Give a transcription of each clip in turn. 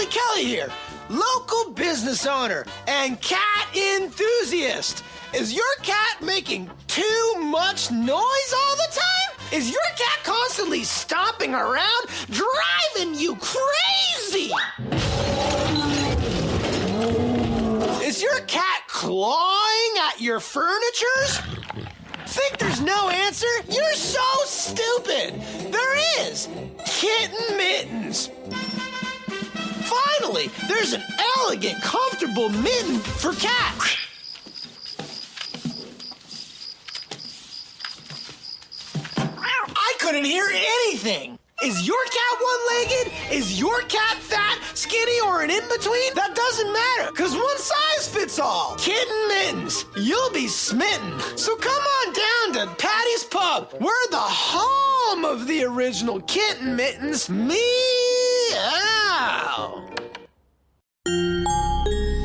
Kelly here, local business owner and cat enthusiast. Is your cat making too much noise all the time? Is your cat constantly stomping around, driving you crazy? Is your cat clawing at your furnitures? Think there's no answer? You're so stupid. There is. Kitten mittens. Finally, there's an elegant, comfortable mitten for cats. I couldn't hear anything. Is your cat one-legged? Is your cat fat, skinny, or an in-between? That doesn't matter, because one size fits all. Kitten mittens. You'll be smitten. So come on down to Patty's Pub. We're the home of the original kitten mittens. Meow.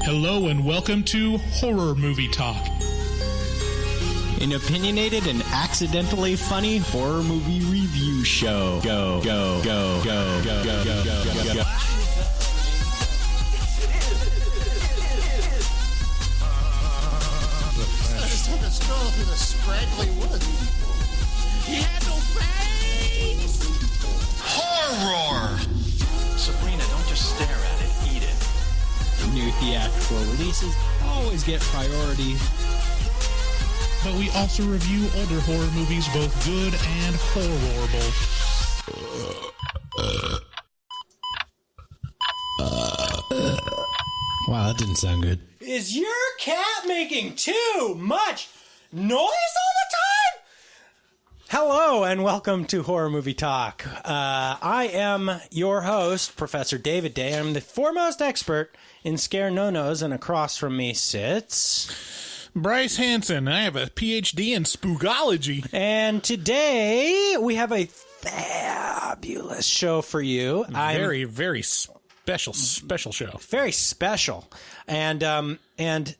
Hello and welcome to Horror Movie Talk. An opinionated and accidentally funny horror movie review show. Go, go, go, go, go, go, go, go, go, go. I just took a stroll through the scraggly woods. He had no face! Horror! Sabrina, don't just stare at it, eat it. New theatrical releases always get priority. But we also review older horror movies, both good and horrible. Wow, that didn't sound good. Is your cat making too much noise all the time? Hello and welcome to Horror Movie Talk. I am your host, Professor David Day. I'm the foremost expert in scare no-nos, and across from me sits Bryce Hansen. I have a PhD in spookology. And today we have a fabulous show for you. Very, very special show. Very special. And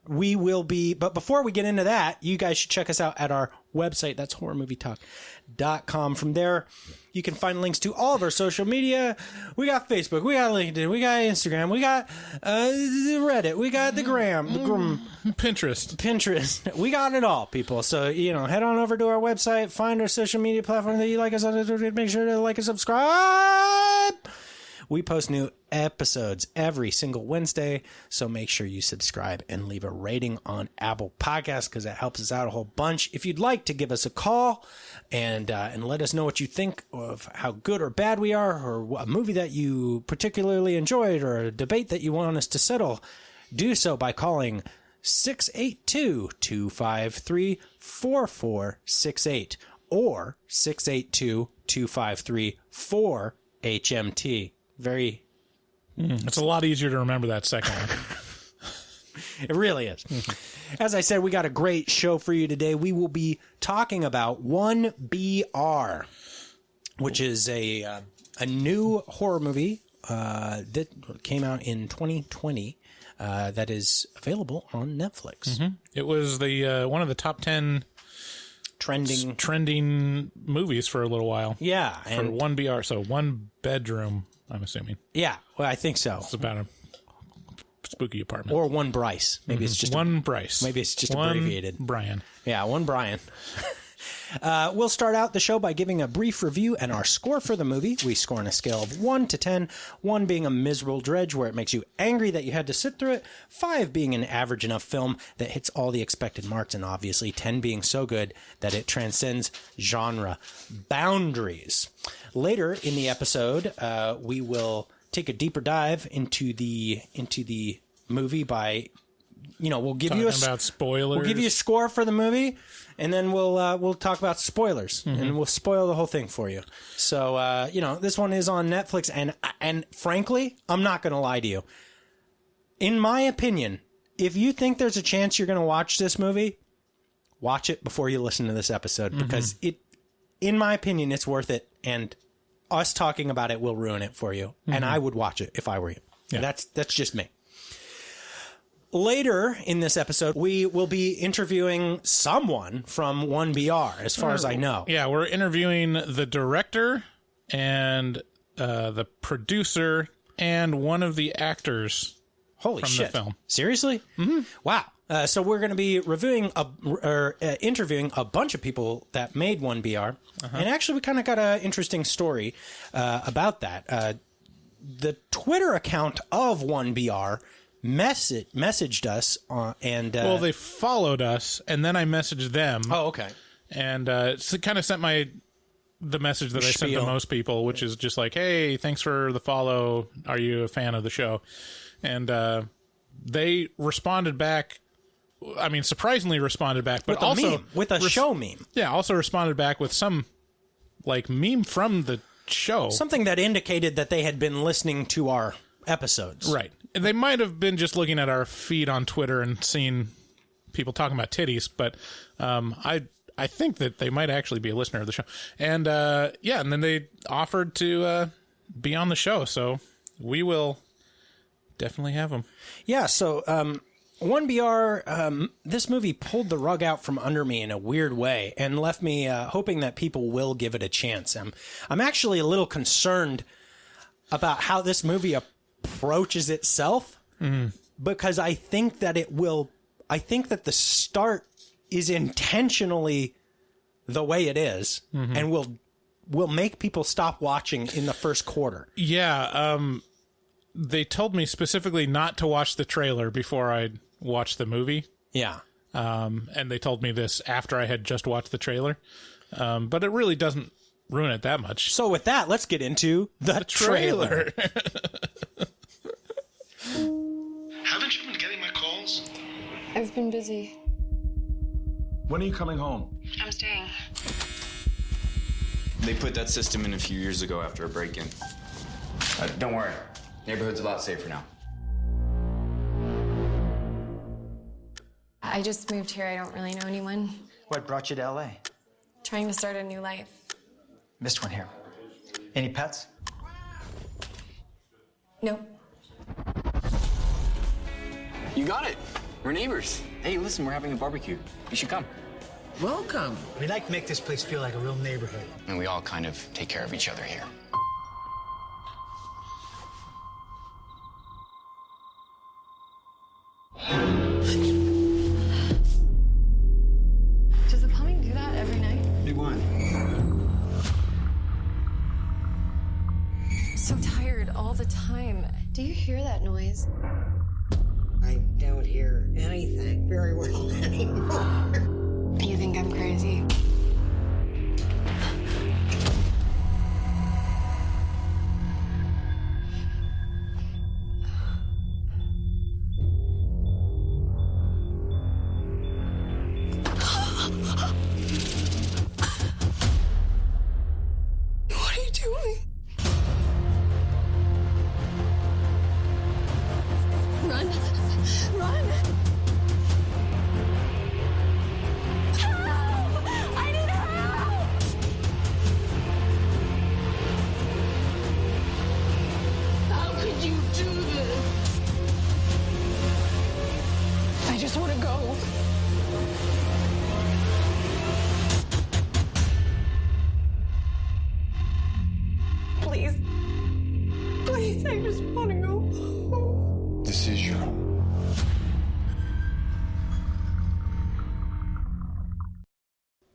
we will be, but before we get into that, you guys should check us out at our website. That's horrormovietalk.com. From there, you can find links to all of our social media. We got Facebook, we got LinkedIn, we got Instagram, we got Reddit, we got the Gram, Pinterest. We got it all, people. So, head on over to our website, find our social media platform that you like us on, make sure to like and subscribe. We post new episodes every single Wednesday, so make sure you subscribe and leave a rating on Apple Podcasts because that helps us out a whole bunch. If you'd like to give us a call and let us know what you think of how good or bad we are, or a movie that you particularly enjoyed, or a debate that you want us to settle, do so by calling 682-253-4468 or 682-253-4HMT. Very. It's a lot easier to remember that second one. It really is. As I said, we got a great show for you today. We will be talking about 1BR, which is a new horror movie that came out in 2020 that is available on Netflix. Mm-hmm. It was the one of the top 10 trending movies for a little while. Yeah. For 1BR, so one bedroom, I'm assuming. Yeah, well, I think so. It's about a spooky apartment. Or one Bryce. Maybe it's just one Bryce. Maybe it's just abbreviated. Brian. Yeah, one Brian. We'll start out the show by giving a brief review and our score for the movie. We score on a scale of 1 to 10, 1 being a miserable dredge where it makes you angry that you had to sit through it, 5 being an average enough film that hits all the expected marks, and obviously 10 being so good that it transcends genre boundaries. Later in the episode, we will take a deeper dive into the movie by, we'll give you about spoilers. We'll give you a score for the movie, and then we'll talk about spoilers, and we'll spoil the whole thing for you. So this one is on Netflix, and frankly, I'm not going to lie to you. In my opinion, if you think there's a chance you're going to watch this movie, watch it before you listen to this episode, because in my opinion, it's worth it, and us talking about it will ruin it for you, and I would watch it if I were you. Yeah. That's just me. Later in this episode, we will be interviewing someone from 1BR, as far as I know. Yeah, we're interviewing the director and the producer and one of the actors Holy from shit. the film. Seriously? Mm-hmm. Wow. So we're going to be interviewing a bunch of people that made 1BR. And actually, we kind of got an interesting story about that. The Twitter account of 1BR messaged us and... well, they followed us, and then I messaged them. Oh, okay. And it kind of sent the message that I sent to most people, which is just like, hey, thanks for the follow. Are you a fan of the show? And they responded back. I mean, surprisingly responded back, but with a show meme. Yeah, also responded back with some like meme from the show. Something that indicated that they had been listening to our episodes. Right. And they might have been just looking at our feed on Twitter and seeing people talking about titties, but I think that they might actually be a listener of the show. And and then they offered to be on the show, so we will definitely have them. Yeah, so 1BR, this movie pulled the rug out from under me in a weird way and left me hoping that people will give it a chance. I'm actually a little concerned about how this movie approaches itself, because I think that the start is intentionally the way it is, and will make people stop watching in the first quarter. Yeah, they told me specifically not to watch the trailer before I watched the movie. Yeah. And they told me this after I had just watched the trailer. But it really doesn't ruin it that much. So with that, let's get into the trailer. Haven't you been getting my calls? I've been busy. When are you coming home? I'm staying. They put that system in a few years ago after a break-in. Don't worry. Neighborhood's a lot safer now. I just moved here. I don't really know anyone. What brought you to LA? Trying to start a new life. Missed one here. Any pets? Nope. You got it. We're neighbors. Hey, listen, we're having a barbecue. You should come. Welcome. We'd like to make this place feel like a real neighborhood. And we all kind of take care of each other here. Does the plumbing do that every night? Big one. I'm so tired all the time. Do you hear that noise? I don't hear anything very well anymore. You think I'm crazy? What are you doing? Run! Run! Help! I need help! How could you do this? I just want to go. Please. Please, I just want to go home. This is your home.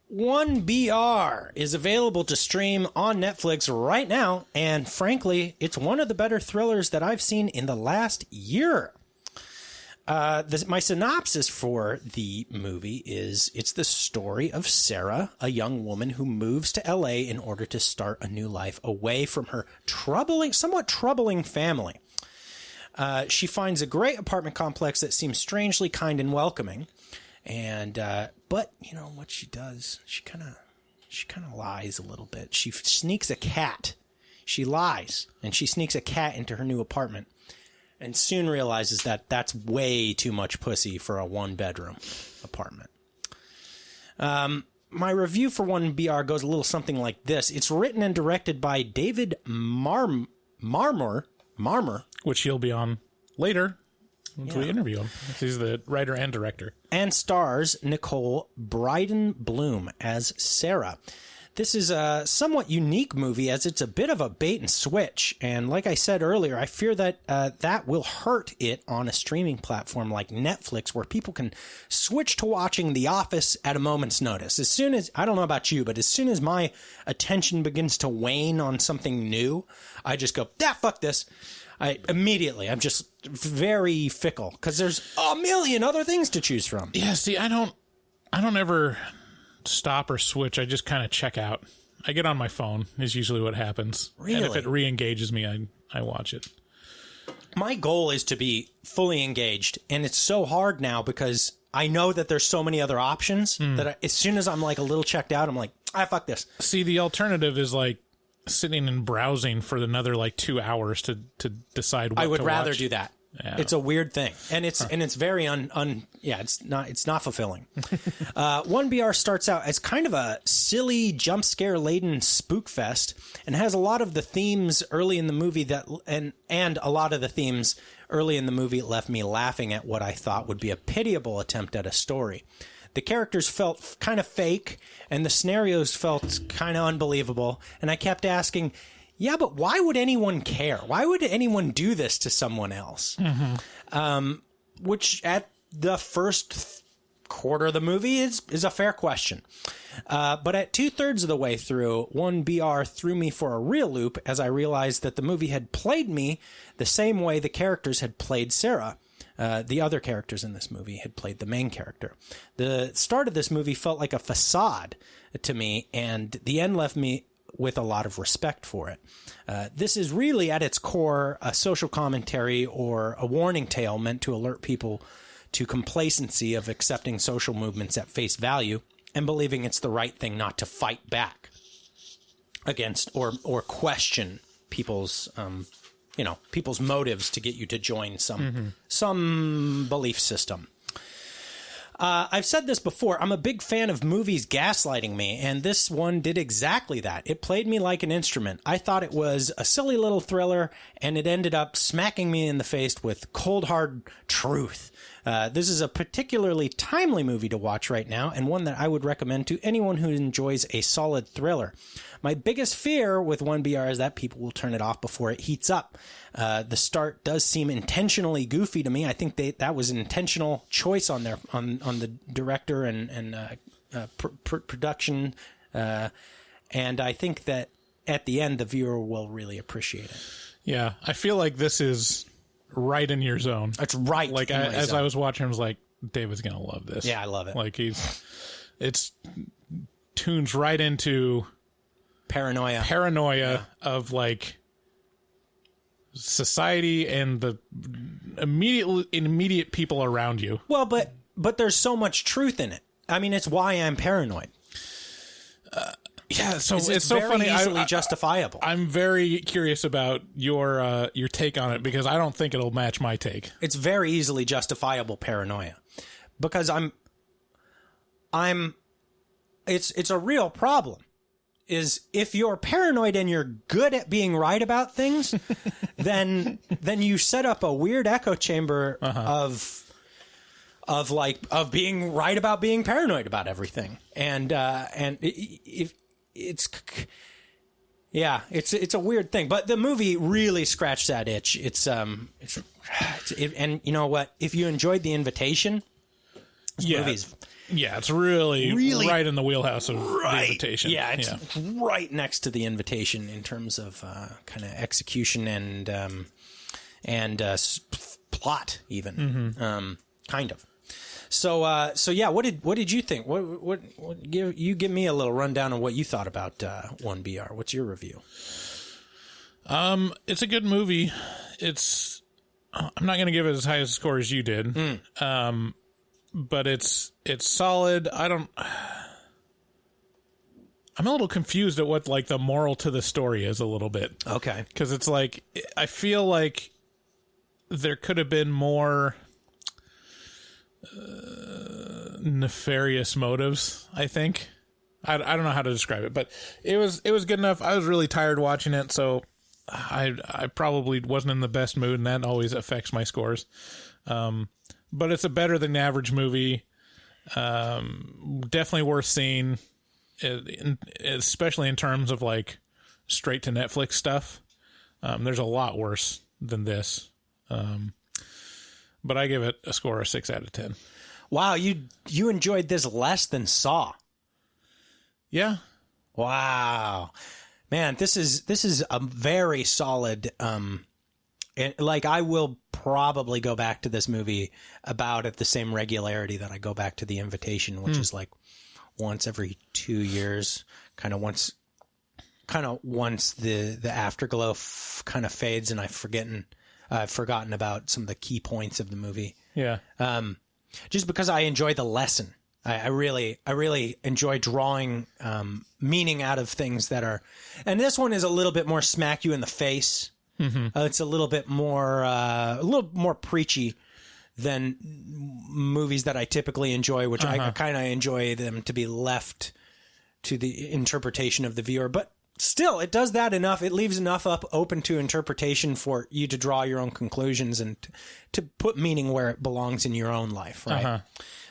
One BR is available to stream on Netflix right now, and frankly, it's one of the better thrillers that I've seen in the last year. My synopsis for the movie is it's the story of Sarah, a young woman who moves to LA in order to start a new life away from her somewhat troubling family. She finds a great apartment complex that seems strangely kind and welcoming. And, but you know what she does? She kind of lies a little bit. She sneaks a cat. She lies and she sneaks a cat into her new apartment and soon realizes that that's way too much pussy for a 1-bedroom apartment. My review for 1BR goes a little something like this. It's written and directed by David Marmer, Which he'll be on later once we interview him. He's the writer and director. And stars Nicole Bryden Bloom as Sarah. This is a somewhat unique movie as it's a bit of a bait and switch. And like I said earlier, I fear that that will hurt it on a streaming platform like Netflix, where people can switch to watching The Office at a moment's notice. As soon as, I don't know about you, but as soon as my attention begins to wane on something new, I just go, fuck this. I'm just very fickle because there's a million other things to choose from. Yeah, see, I don't ever stop or switch. I just kind of check out. I get on my phone is usually what happens. Really? And if it re-engages me, I watch it. My goal is to be fully engaged, and it's so hard now because I know that there's so many other options that as soon as I'm like a little checked out, I'm like, fuck this. See, the alternative is like sitting and browsing for another like 2 hours to decide what to watch. I would rather do that. Yeah. It's a weird thing, and it's very it's not fulfilling. 1BR starts out as kind of a silly jump scare laden spook fest, and has a lot of the themes early in the movie and a lot of the themes early in the movie left me laughing at what I thought would be a pitiable attempt at a story. The characters felt kind of fake, and the scenarios felt kind of unbelievable, and I kept asking, yeah, but why would anyone care? Why would anyone do this to someone else? Which at the first quarter of the movie is a fair question. But at 2/3 of the way through, 1BR threw me for a real loop as I realized that the movie had played me the same way the characters had played Sarah. The other characters in this movie had played the main character. The start of this movie felt like a facade to me, and the end left me with a lot of respect for it. This is really at its core a social commentary or a warning tale meant to alert people to complacency of accepting social movements at face value and believing it's the right thing not to fight back against or question people's people's motives to get you to join some belief system. I've said this before. I'm a big fan of movies gaslighting me, and this one did exactly that. It played me like an instrument. I thought it was a silly little thriller, and it ended up smacking me in the face with cold, hard truth. This is a particularly timely movie to watch right now, and one that I would recommend to anyone who enjoys a solid thriller. My biggest fear with 1BR is that people will turn it off before it heats up. The start does seem intentionally goofy to me. I think that was an intentional choice on the director and production, and I think that at the end the viewer will really appreciate it. Yeah, I feel like this is right in your zone. It's right. Like as I was watching, I was like, David's gonna love this. Yeah, I love it. Like it's tunes right into paranoia of like society and the immediate people around you. Well, but there's so much truth in it. I mean, it's why I'm paranoid. Yeah, so it's so very funny. Easily justifiable. I'm very curious about your take on it because I don't think it'll match my take. It's very easily justifiable paranoia because it's a real problem. Is if you're paranoid and you're good at being right about things, then you set up a weird echo chamber of being right about being paranoid about everything, and it's a weird thing. But the movie really scratched that itch. And you know what? If you enjoyed The Invitation, this movie's. Yeah, it's really right in the wheelhouse of The Invitation. Yeah, it's right next to The Invitation in terms of kind of execution and plot, even kind of. So yeah, what did you think? What give me a little rundown on what you thought about 1BR? What's your review? It's a good movie. I'm not going to give it as high a score as you did. But it's solid. I'm a little confused at what like the moral to the story is a little bit. Okay. Because it's like, I feel like there could have been more nefarious motives, I think. I don't know how to describe it, but it was good enough. I was really tired watching it, so I probably wasn't in the best mood, and that always affects my scores. But it's a better than average movie. Definitely worth seeing. especially in terms of like straight to Netflix stuff. There's a lot worse than this. But I give it a score of 6 out of 10. Wow, you enjoyed this less than Saw. Yeah. Wow. Man, this is a very solid like I will probably go back to this movie about at the same regularity that I go back to The Invitation, which is like once every 2 years, kind of once the afterglow kind of fades and I've forgotten about some of the key points of the movie. Yeah. Just because I enjoy the lesson. I really enjoy drawing meaning out of things that are, and this one is a little bit more smack you in the face. Mm-hmm. It's a little more preachy than movies that I typically enjoy, which I kind of enjoy them to be left to the interpretation of the viewer. But still, it does that enough. It leaves enough open to interpretation for you to draw your own conclusions and to put meaning where it belongs in your own life, right?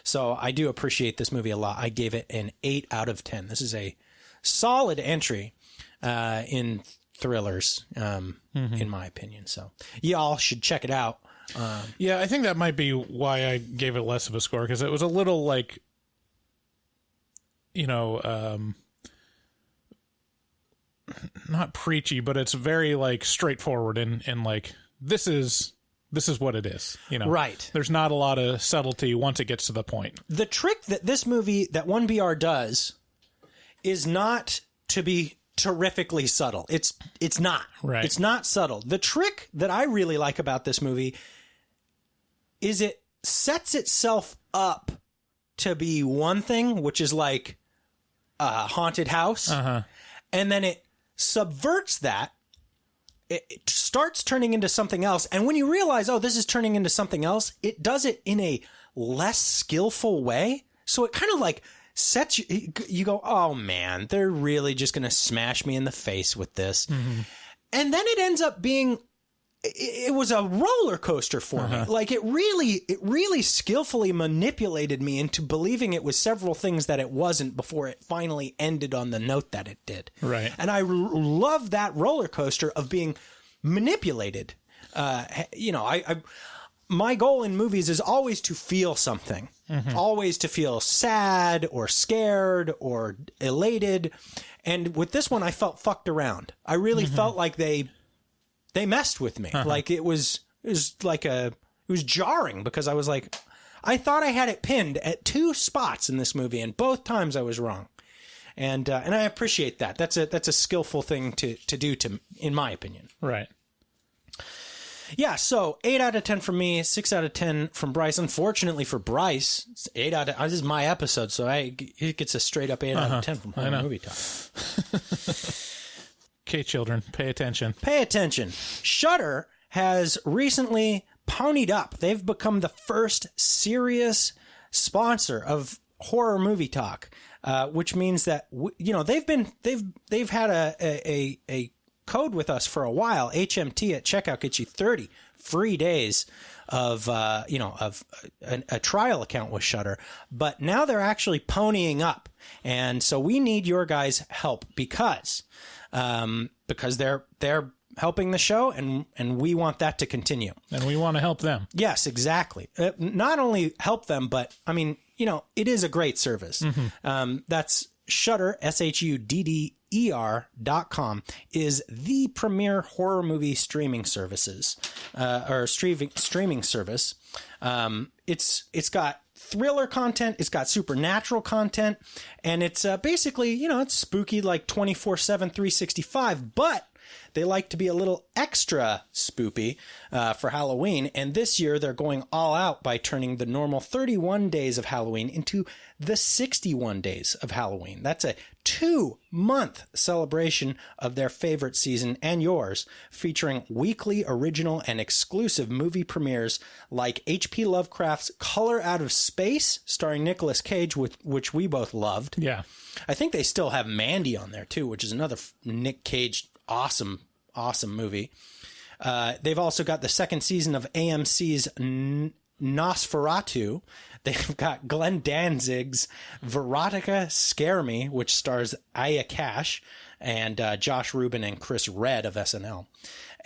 So I do appreciate this movie a lot. I gave it an 8 out of 10. This is a solid entry in thrillers, in my opinion. So y'all should check it out. Yeah, I think that might be why I gave it less of a score, because it was a little like, not preachy, but it's very like straightforward and like this is what it is, Right. There's not a lot of subtlety once it gets to the point. The trick that this movie, that 1BR does, is not to be terrifically subtle. It's not. Right. It's not subtle. The trick that I really like about this movie is it sets itself up to be one thing, which is like a haunted house, and then it subverts that. It starts turning into something else. And when you realize, oh, this is turning into something else, it does it in a less skillful way. So it kind of like sets you go, oh man, they're really just going to smash me in the face with this. Mm-hmm. And then it ends up being, it was a roller coaster for me. Like it really skillfully manipulated me into believing it was several things that it wasn't before it finally ended on the note that it did. Right. And I love that roller coaster of being manipulated. My goal in movies is always to feel something, always to feel sad or scared or elated. And with this one, I felt fucked around. I really felt like they messed with me. Like it was jarring because I was like, I thought I had it pinned at 2 spots in this movie, and both times I was wrong. And I appreciate that. That's a skillful thing to do, in my opinion. Right. Yeah, so 8 out of 10 from me, 6 out of 10 from Bryce. Unfortunately for Bryce, it's 8 out of... This is my episode, so he gets a straight up 8 out of 10 from Horror Movie Talk. Okay, children, pay attention. Pay attention. Shudder has recently ponied up. They've become the first serious sponsor of Horror Movie Talk, which means that they've had a code with us for a while. HMT at checkout gets you 30 free days of a trial account with Shudder, but now they're actually ponying up, and so we need your guys' help because they're helping the show, and we want that to continue. And we want to help them. Yes, exactly. Not only help them, but I mean, it is a great service. That's Shudder, SHUDDER.com, is the premier horror movie streaming services, streaming service. It's got thriller content, it's got supernatural content, and it's basically, it's spooky like 24/7, 365, but they like to be a little extra spoopy for Halloween, and this year they're going all out by turning the normal 31 days of Halloween into the 61 days of Halloween. That's a 2-month celebration of their favorite season and yours, featuring weekly original and exclusive movie premieres like H.P. Lovecraft's Color Out of Space, starring Nicolas Cage, which we both loved. Yeah. I think they still have Mandy on there too, which is another Nick Cage awesome movie. They've also got the second season of AMC's Nosferatu. They've got Glenn Danzig's Veronica Scare Me, which stars Aya Cash and Josh Rubin and Chris Redd of SNL.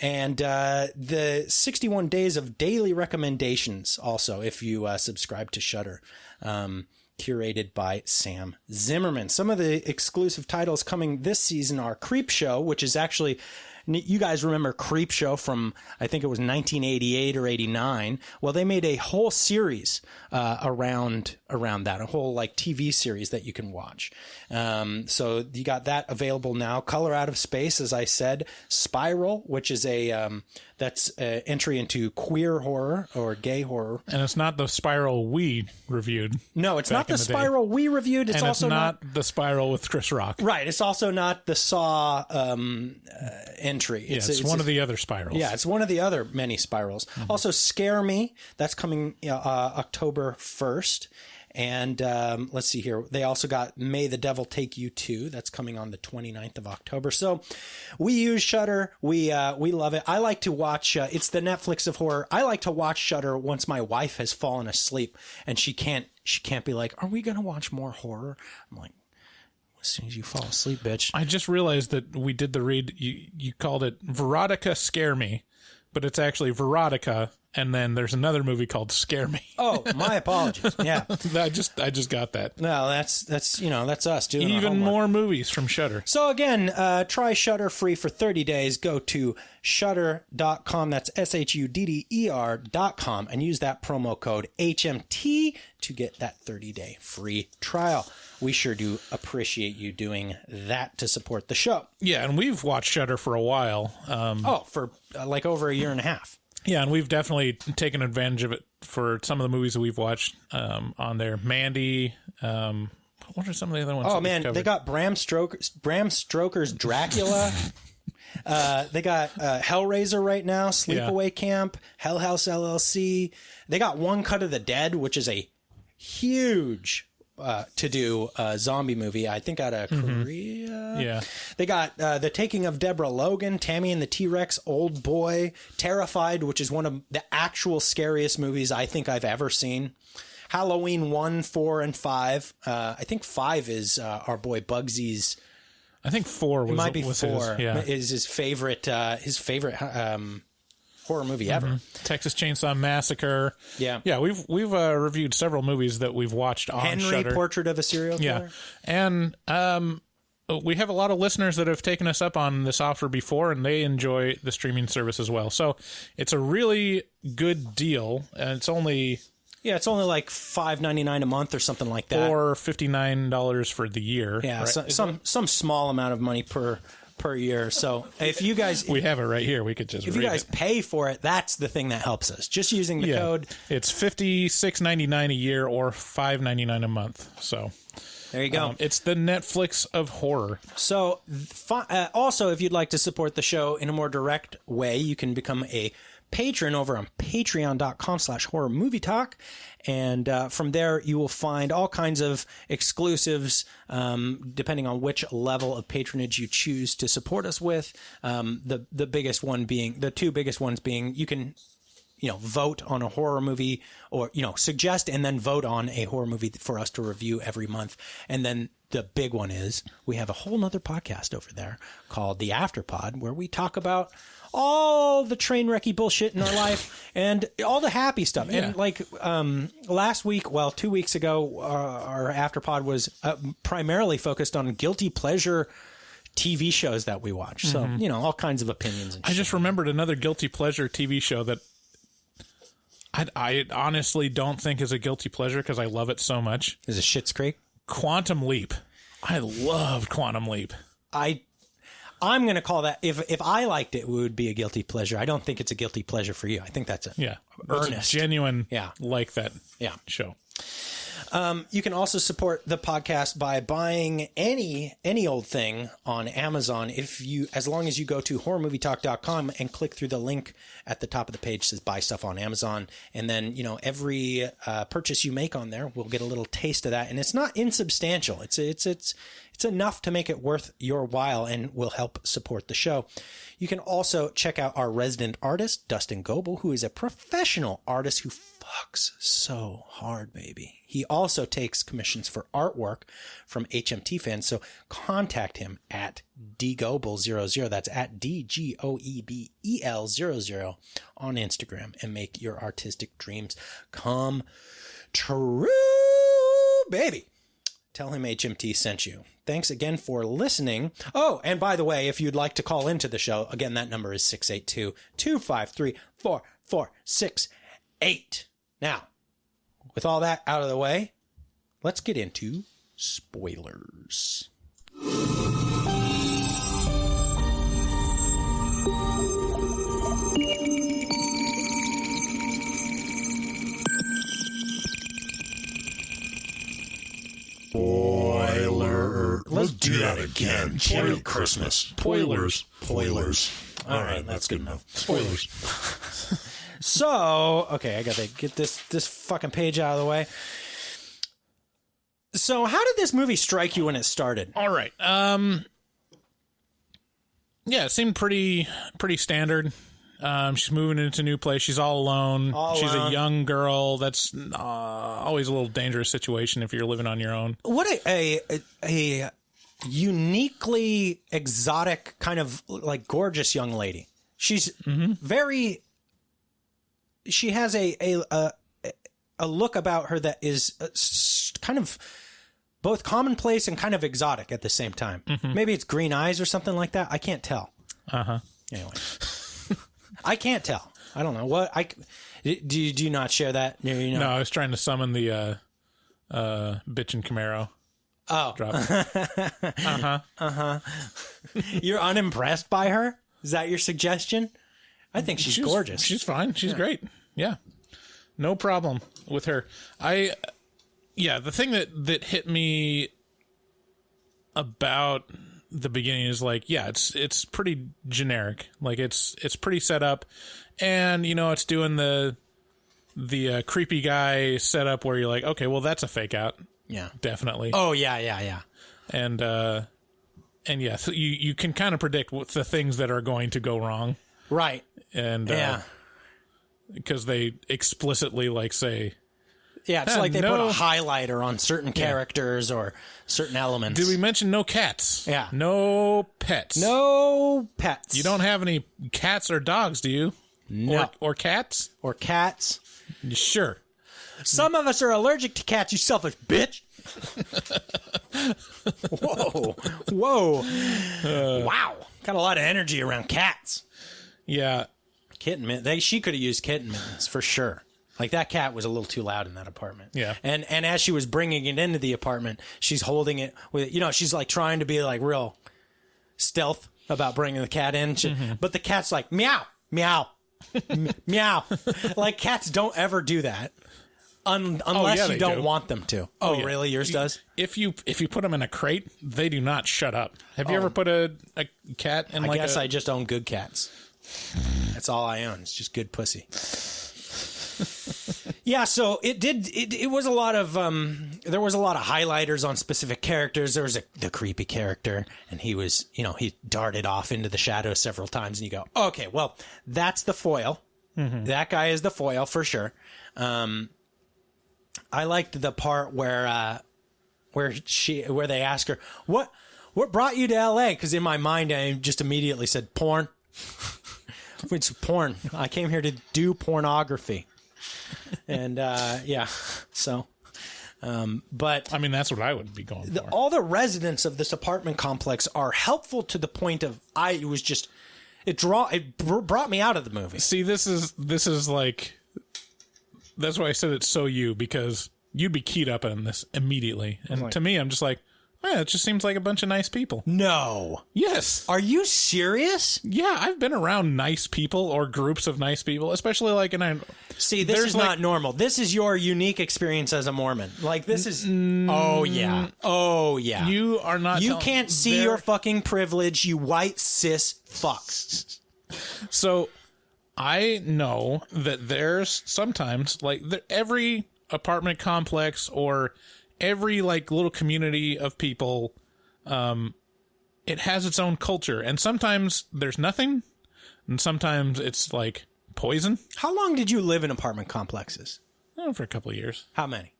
And the 61 Days of Daily Recommendations also, if you subscribe to Shudder, curated by Sam Zimmerman. Some of the exclusive titles coming this season are Creepshow, which is actually... You guys remember Creepshow from, I think it was 1988 or 89. Well, they made a whole series around that, a whole like TV series that you can watch. So you got that available now. Color Out of Space, as I said. Spiral, which is that's entry into queer horror or gay horror. And it's not the Spiral we reviewed. No, it's not the Spiral we reviewed. It's and also it's not the Spiral with Chris Rock. Right. It's also not the Saw entry. It's one of the other spirals. Yeah, it's one of the other many spirals. Mm-hmm. Also, Scare Me. That's coming October 1st. And let's see here. They also got May the Devil Take You 2. That's coming on the 29th of October. So we use Shudder. We love it. I like to watch. It's the Netflix of horror. I like to watch Shudder once my wife has fallen asleep and she can't be like, "Are we going to watch more horror?" I'm like, as soon as you fall asleep, bitch. I just realized that we did the read. You called it Veronica Scare Me, but it's actually Veronica, and then there's another movie called Scare Me. Oh, my apologies. Yeah, I just got that. No, that's us doing even more movies from Shudder. So again, try Shudder free for 30 days. Go to shudder.com. That's SHUDDER.com, and use that promo code HMT to get that 30-day free trial. We sure do appreciate you doing that to support the show. Yeah, and we've watched Shudder for a while. For like over a year and a half. Yeah, and we've definitely taken advantage of it for some of the movies that we've watched on there. Mandy, what are some of the other ones? Oh, man, they got Bram Stoker's Dracula. They got Hellraiser right now, Sleepaway Camp, Hell House LLC. They got One Cut of the Dead, which is a huge... to do a zombie movie, I think out of Korea. Yeah. They got The Taking of Deborah Logan, Tammy and the T-Rex, Old Boy, Terrified, which is one of the actual scariest movies I think I've ever seen. Halloween 1, 4, and 5. I think 5 is our boy Bugsy's. I think 4 was, it might be was 4. His, yeah. Is his favorite horror movie ever. Texas Chainsaw Massacre. Yeah. We've reviewed several movies that we've watched on Henry, Shudder. Portrait of a Serial Killer. Yeah, and we have a lot of listeners that have taken us up on this offer before, and they enjoy the streaming service as well. So it's a really good deal, and it's only like $5.99 a month or something like that, or $59 for the year. Yeah, right? some small amount of money per year. So if you guys... we have it right here. We could just If you guys pay for it, that's the thing that helps us. Just using the code. It's $56.99 a year or $5.99 a month. So there you go. It's the Netflix of horror. So also, if you'd like to support the show in a more direct way, you can become a patron over on patreon.com/horrormovietalk. And from there, you will find all kinds of exclusives, depending on which level of patronage you choose to support us with. The biggest one being, the two biggest ones being, you can, vote on a horror movie, or, suggest and then vote on a horror movie for us to review every month. And then the big one is we have a whole nother podcast over there called The Afterpod, where we talk about all the train wrecky bullshit in our life and all the happy stuff. Yeah. And like last week, 2 weeks ago, our Afterpod was primarily focused on guilty pleasure TV shows that we watch. So, all kinds of opinions. And I just remembered another guilty pleasure TV show that I honestly don't think is a guilty pleasure because I love it so much. Is it Schitt's Creek? Quantum Leap. I loved Quantum Leap. I'm going to call that, if I liked it, it would be a guilty pleasure. I don't think it's a guilty pleasure for you. I think that's earnest. A genuine, like that show. You can also support the podcast by buying any old thing on Amazon. As long as you go to horrormovietalk.com and click through the link at the top of the page that says buy stuff on Amazon. And then, every purchase you make on there, we'll get a little taste of that. And it's not insubstantial. It's enough to make it worth your while and will help support the show. You can also check out our resident artist, Dustin Goebel, who is a professional artist who fucks so hard, baby. He also takes commissions for artwork from HMT fans, so contact him at dgoebel00. That's at DGOEBEL00 on Instagram and make your artistic dreams come true, baby. Tell him HMT sent you. Thanks again for listening. Oh, and by the way, if you'd like to call into the show, again, that number is 682-253-4468. Now, with all that out of the way, let's get into spoilers. Spoiler. Let's do that again. Merry Christmas. Spoilers. All right, that's good enough. Spoilers. So, okay, I gotta get this fucking page out of the way. So, how did this movie strike you when it started? All right. Yeah, it seemed pretty standard. She's moving into a new place. She's all alone. She's a young girl. That's always a little dangerous situation if you're living on your own. What a uniquely exotic, kind of like gorgeous young lady. She's very. She has a look about her that is kind of both commonplace and kind of exotic at the same time. Maybe it's green eyes or something like that. I can't tell. Anyway. I can't tell. I don't know what do you not share that? No, I was trying to summon the bitchin' Camaro. Oh, drop. You're unimpressed by her? Is that your suggestion? I think she's gorgeous. She's fine. She's great. Yeah, no problem with her. The thing that hit me about the beginning is like, it's pretty generic. Like it's pretty set up, and it's doing the creepy guy setup where you're like, okay, well that's a fake out. Yeah, definitely. Oh yeah. And yeah, so you can kind of predict what the things that are going to go wrong, right? And because they explicitly like say. Yeah, it's like they put a highlighter on certain characters or certain elements. Did we mention no cats? Yeah. No pets. No pets. You don't have any cats or dogs, do you? No. Or cats? Or cats. Sure. Some of us are allergic to cats, you selfish bitch. Whoa. Wow. Got a lot of energy around cats. Yeah. Kitten mittens. She could have used kitten mittens for sure. Like, that cat was a little too loud in that apartment. Yeah. And as she was bringing it into the apartment, she's holding it with, she's like trying to be like real stealth about bringing the cat in. But the cat's like, meow, meow, meow. Like, cats don't ever do that unless you don't want them to. Oh, yeah. Really? Yours does? If you put them in a crate, they do not shut up. Have you ever put a cat in I guess I just own good cats. That's all I own. It's just good pussy. Yeah, so it was a lot of there was a lot of highlighters on specific characters. There was the creepy character, and he was, he darted off into the shadows several times, and you go, okay, well, that's the foil. That guy is the foil for sure. I liked the part where they ask her, what brought you to LA? Because in my mind I just immediately said porn. It's porn. I came here to do pornography. And so but I mean, that's what I would be going for. All the residents of this apartment complex are helpful to the point of it brought me out of the movie. See, this is like, that's why I said it's so you, because you'd be keyed up on this immediately, and to me I'm just like, it just seems like a bunch of nice people. No. Yes. Are you serious? Yeah, I've been around nice people or groups of nice people, especially like See, this is not normal. This is your unique experience as a Mormon. Like, this is... Oh, yeah. Oh, yeah. You are not... You can't see your fucking privilege, you white cis fucks. So, I know that there's sometimes, like, every apartment complex or... every like little community of people, it has its own culture, and sometimes there's nothing, and sometimes it's like poison. How long did you live in apartment complexes? For a couple of years. How many?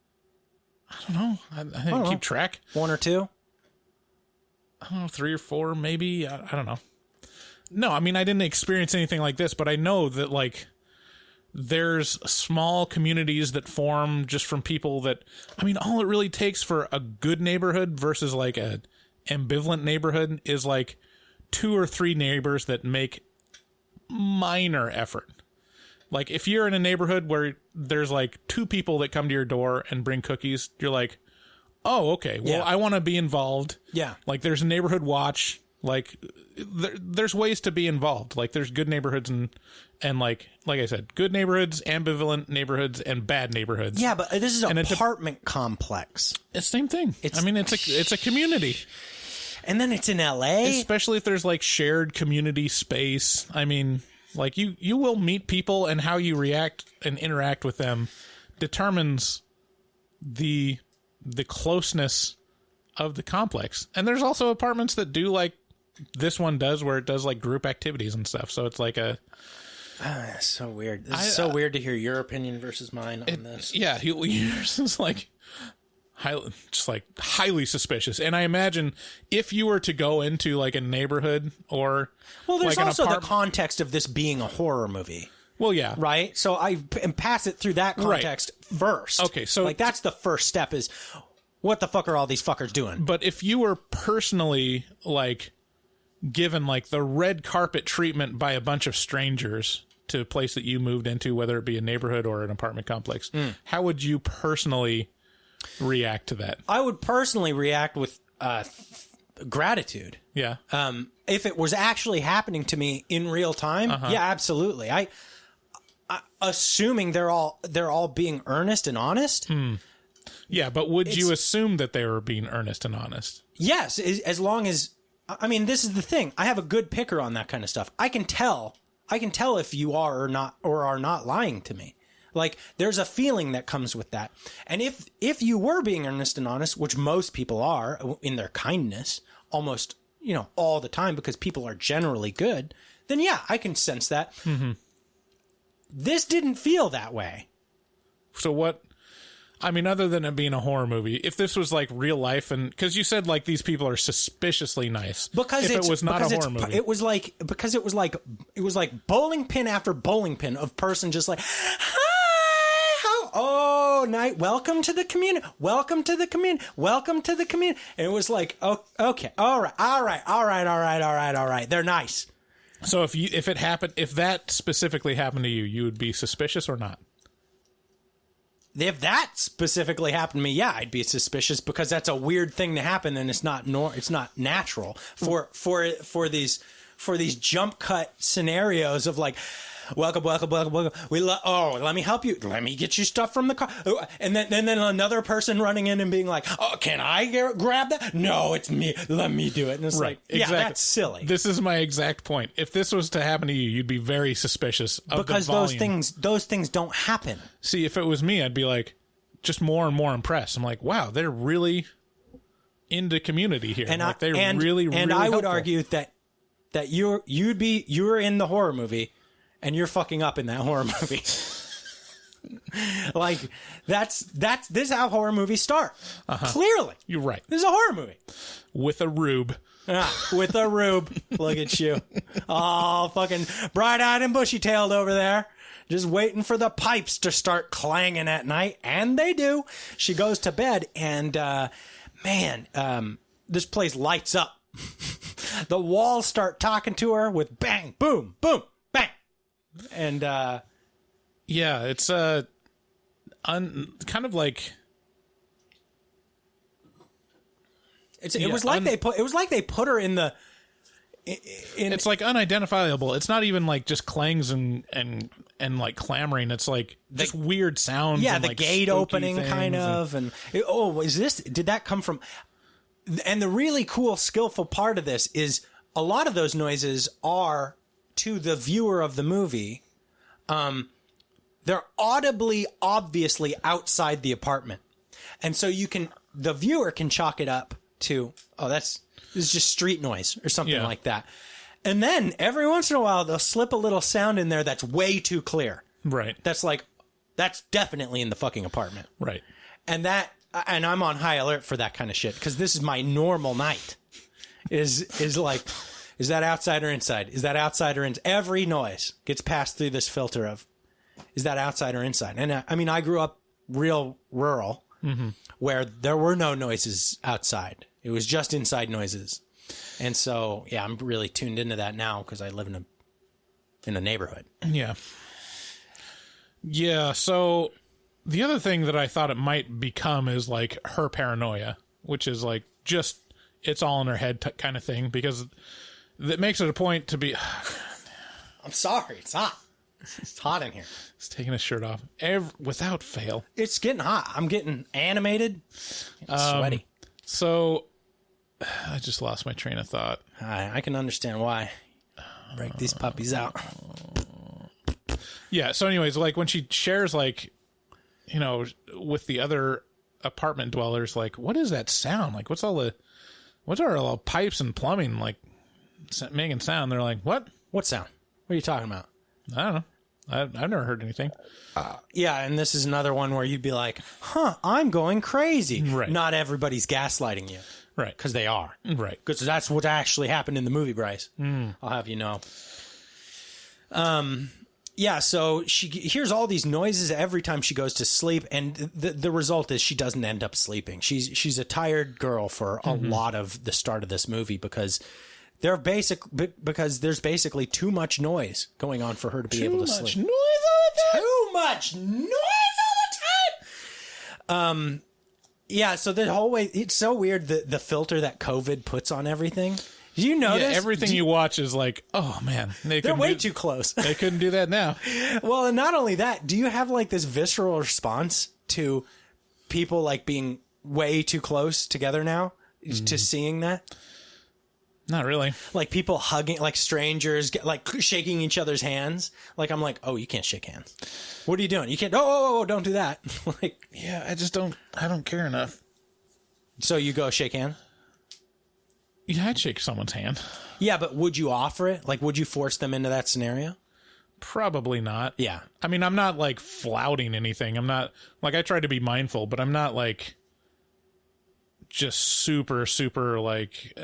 I don't know. I didn't keep track. 1 or 2? I don't know, 3 or 4, maybe. I don't know. No, I mean, I didn't experience anything like this, but I know that, like, there's small communities that form just from people that, I mean, all it really takes for a good neighborhood versus, like, a ambivalent neighborhood is, like, 2 or 3 neighbors that make minor effort. Like, if you're in a neighborhood where there's, like, 2 people that come to your door and bring cookies, you're like, oh, okay, well, I want to be involved. Yeah. Like, there's a neighborhood watch. Like, there's ways to be involved. Like, there's good neighborhoods and like I said, good neighborhoods, ambivalent neighborhoods, and bad neighborhoods. Yeah, but this is an apartment complex. It's the same thing. It's a community. And then it's in LA. Especially if there's, like, shared community space. I mean, like, you will meet people, and how you react and interact with them determines the closeness of the complex. And there's also apartments that do, like this one does, where it does, like, group activities and stuff. So it's like a... That's so weird. This is so weird to hear your opinion versus mine on this. Yeah, yours is, like... highly suspicious. And I imagine if you were to go into, like, a neighborhood or there's like also the context of this being a horror movie. Well, yeah, right. So I pass it through that context first. Okay, so like that's the first step is what the fuck are all these fuckers doing? But if you were personally, like, given, like, the red carpet treatment by a bunch of strangers to a place that you moved into, whether it be a neighborhood or an apartment complex, how would you personally react to that? I would personally react with gratitude. Yeah. If it was actually happening to me in real time, yeah, absolutely. I assuming they're all being earnest and honest. Yeah, but would you assume that they were being earnest and honest? Yes, as long as, I mean, this is the thing. I have a good picker on that kind of stuff. I can tell if you are or not lying to me. Like, there's a feeling that comes with that. And if you were being earnest and honest, which most people are in their kindness, almost, all the time, because people are generally good, then yeah, I can sense that. Mm-hmm. This didn't feel that way. So what, I mean, other than it being a horror movie, if this was, like, real life, and because you said, like, these people are suspicioally nice, because if it was not a horror movie, it was like bowling pin after bowling pin of person just like, oh, night. Welcome to the community. Welcome to the community. Welcome to the community. And it was like, oh, okay. All right. They're nice. So if that specifically happened to you, you would be suspicious or not? If that specifically happened to me, yeah, I'd be suspicious, because that's a weird thing to happen, and it's not natural for these jump cut scenarios of, like, welcome. Let me help you. Let me get you stuff from the car. And then another person running in and being like, oh, can I grab that? No, it's me. Let me do it. And it's like, exactly. Yeah, that's silly. This is my exact point. If this was to happen to you, you'd be very suspicious of because the volume. those things don't happen. See, if it was me, I'd be like, just more and more impressed. I'm like, wow, they're really into community here. And really I would helpful. argue that you're in the horror movie. And you're fucking up in that horror movie. Like, this is how horror movies start. Clearly. You're right. This is a horror movie. With a rube. With a rube. Look at you. All fucking bright-eyed and bushy-tailed over there. Just waiting for the pipes to start clanging at night. And they do. She goes to bed, and, this place lights up. The walls start talking to her with bang, boom, boom. And yeah, it's kind of like it was like they put her in the it's like unidentifiable. It's not even like just clangs and like clamoring. It's like just weird sounds. Yeah, and the like gate opening kind of, and did that come from? And the really cool, skillful part of this is a lot of those noises are, to the viewer of the movie, they're obviously outside the apartment. And so the viewer can chalk it up to, this is just street noise or something like that. And then every once in a while, they'll slip a little sound in there that's way too clear. Right. That's like, That's definitely in the fucking apartment. Right. And I'm on high alert for that kind of shit because this is my normal night. Is like, is that outside or inside? Is that outside or inside? Every noise gets passed through this filter of, is that outside or inside? And I mean, I grew up real rural where there were no noises outside. It was just inside noises. And so, yeah, I'm really tuned into that now because I live in a neighborhood. Yeah. Yeah, so the other thing that I thought it might become is like her paranoia, which is like just it's all in her head kind of thing, because that makes it a point to be... I'm sorry, it's hot. It's hot in here. He's taking his shirt off without fail. It's getting hot. I'm getting animated, sweaty. So I just lost my train of thought. I can understand why. Break these puppies out. Yeah, so anyways, like when she shares, like, you know, with the other apartment dwellers, like, what is that sound? Like, what's our little pipes and plumbing, like, making sound? They're like, what? What sound? What are you talking about? I don't know. I've never heard anything. Yeah, and this is another one where you'd be like, I'm going crazy. Right. Not everybody's gaslighting you. Right. Because they are. Right. Because that's what actually happened in the movie, Bryce. I'll have you know. Yeah, so she hears all these noises every time she goes to sleep, and the result is she doesn't end up sleeping. She's a tired girl for a lot of the start of this movie because there's basically too much noise going on for her to be able to sleep. Too much noise all the time. Too much noise all the time. Yeah, so the whole way, it's so weird the filter that COVID puts on everything. Do you notice? Yeah, everything you watch is like, oh man, they're way too close. They couldn't do that now. Well, and not only that, do you have like this visceral response to people like being way too close together now to seeing that? Not really. Like people hugging, like strangers, like shaking each other's hands. Like I'm like, oh, you can't shake hands. What are you doing? You can't. Oh, don't do that. Like, yeah, I don't care enough. So you go shake hands? Yeah, I'd shake someone's hand. Yeah, but would you offer it? Like, would you force them into that scenario? Probably not. Yeah. I mean, I'm not like flouting anything. I'm not like, I try to be mindful, but I'm not like just super like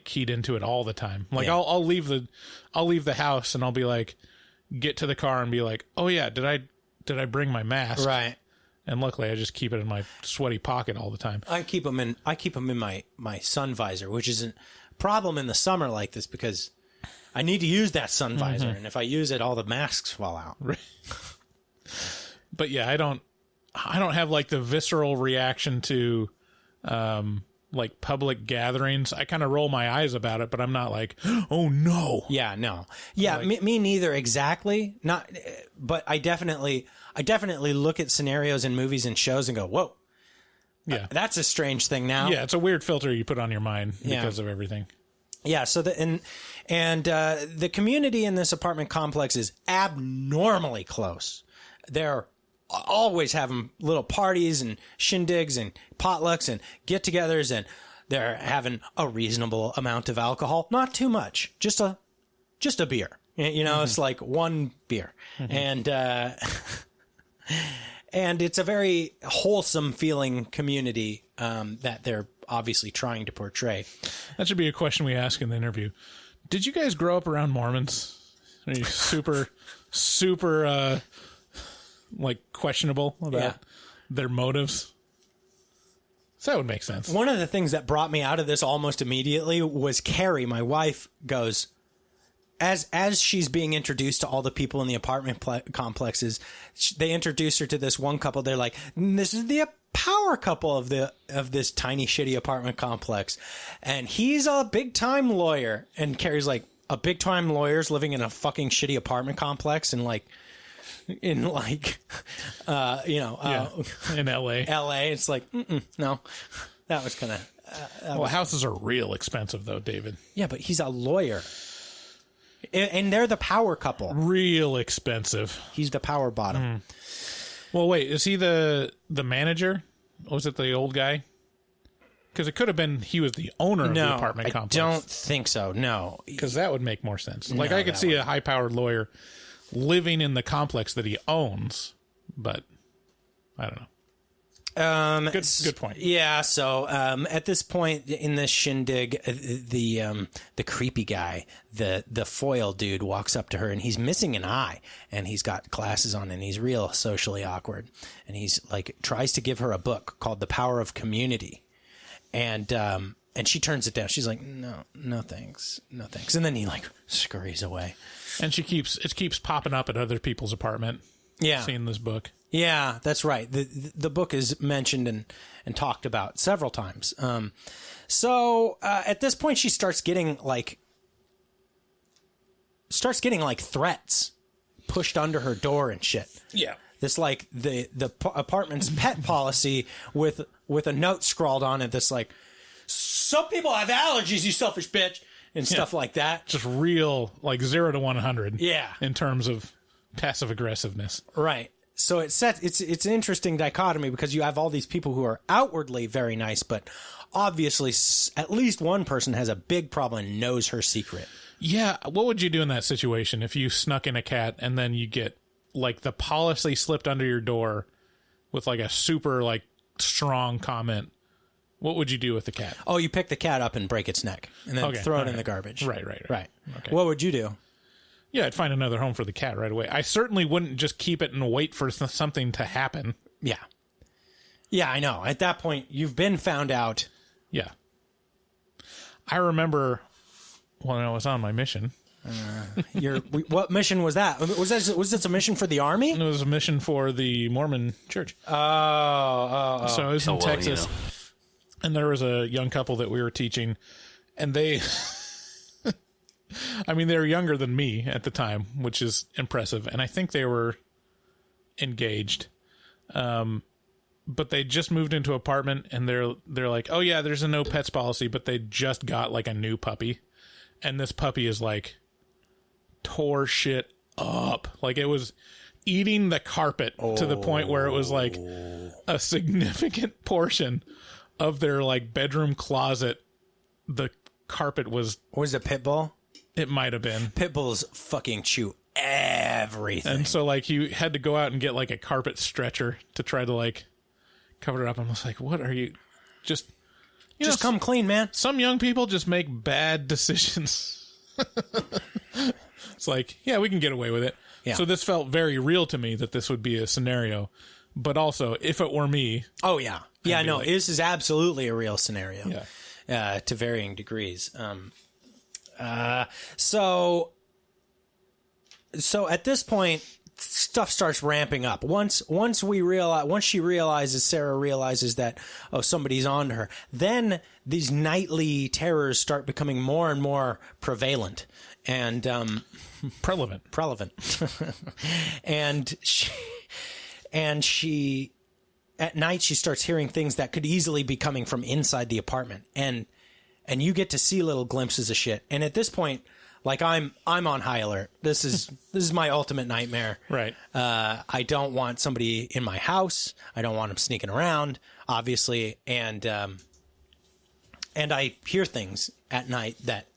keyed into it all the time. Like yeah. I'll leave the house and I'll be like, get to the car and be like, oh yeah, did I bring my mask? Right. And luckily, I just keep it in my sweaty pocket all the time. I keep them in my sun visor, which is a problem in the summer like this because I need to use that sun visor, and if I use it, all the masks fall out. Right. But yeah, I don't have like the visceral reaction to like public gatherings. I kind of roll my eyes about it, but I'm not like, oh no. Yeah, no. Yeah, like, me neither exactly. Not, but I definitely look at scenarios in movies and shows and go, whoa. Yeah. That's a strange thing now. Yeah, it's a weird filter you put on your mind because of everything. Yeah, so the community in this apartment complex is abnormally close. They're always having little parties and shindigs and potlucks and get-togethers, and they're having a reasonable amount of alcohol, not too much, just a beer. You know, it's like one beer, and it's a very wholesome feeling community that they're obviously trying to portray. That should be a question we ask in the interview. Did you guys grow up around Mormons? Are you super like questionable about their motives? So that would make sense. One of the things that brought me out of this almost immediately was Carrie, my wife, goes, as she's being introduced to all the people in the apartment complexes, they introduce her to this one couple. They're like, this is the power couple of this tiny shitty apartment complex, and he's a big time lawyer. And Carrie's like, a big time lawyer's living in a fucking shitty apartment complex in LA. In LA. It's like, no, that was kind of. Houses are real expensive though, David. Yeah, but he's a lawyer. And they're the power couple. Real expensive. He's the power bottom. Well, wait, is he the manager? Or was it the old guy? Because it could have been he was the owner of the apartment complex. I don't think so, no. Because that would make more sense. Like, I could see a high-powered lawyer living in the complex that he owns, but I don't know. Good point. Yeah. So at this point in this shindig, the creepy guy, the foil dude, walks up to her, and he's missing an eye, and he's got glasses on, and he's real socially awkward, and he's like tries to give her a book called The Power of Community, and she turns it down. She's like, no thanks, and then he like scurries away, and it keeps popping up at other people's apartment. Yeah, seeing this book. Yeah, that's right. The book is mentioned and talked about several times. So at this point, she starts getting like threats pushed under her door and shit. Yeah, this like the apartment's pet policy with a note scrawled on it that's like, some people have allergies, you selfish bitch, and stuff like that. Just real like 0 to 100. Yeah, in terms of passive aggressiveness. Right. So it's an interesting dichotomy because you have all these people who are outwardly very nice, but obviously at least one person has a big problem and knows her secret. Yeah. What would you do in that situation if you snuck in a cat and then you get like the policy slipped under your door with like a super like strong comment? What would you do with the cat? Oh, you pick the cat up and break its neck and then throw it in the garbage. Right. Right. Okay. What would you do? Yeah, I'd find another home for the cat right away. I certainly wouldn't just keep it and wait for something to happen. Yeah. Yeah, I know. At that point, you've been found out. Yeah. I remember when I was on my mission. What mission was that? Was this a mission for the army? It was a mission for the Mormon church. Oh. So I was in Texas, and there was a young couple that we were teaching, and they... I mean, they were younger than me at the time, which is impressive. And I think they were engaged. But they just moved into an apartment, and they're like, oh, yeah, there's a no pets policy, but they just got, like, a new puppy. And this puppy is, like, tore shit up. Like, it was eating the carpet to the point where it was, like, a significant portion of their, like, bedroom closet. The carpet was... Was it pit bull? It might have been. Pit bulls fucking chew everything. And so, like, he had to go out and get, like, a carpet stretcher to try to, like, cover it up. I was like, what are you... Just come clean, man. Some young people just make bad decisions. It's like, yeah, we can get away with it. Yeah. So this felt very real to me that this would be a scenario. But also, if it were me... Oh, yeah. Yeah, no, like, this is absolutely a real scenario. Yeah. To varying degrees. So at this point, stuff starts ramping up. Once Sarah realizes that, oh, somebody's on her, then these nightly terrors start becoming more and more prevalent and prevalent. and she at night she starts hearing things that could easily be coming from inside the apartment, and you get to see little glimpses of shit. And at this point, like, I'm on high alert. This is my ultimate nightmare. Right. I don't want somebody in my house. I don't want them sneaking around, obviously. And I hear things at night that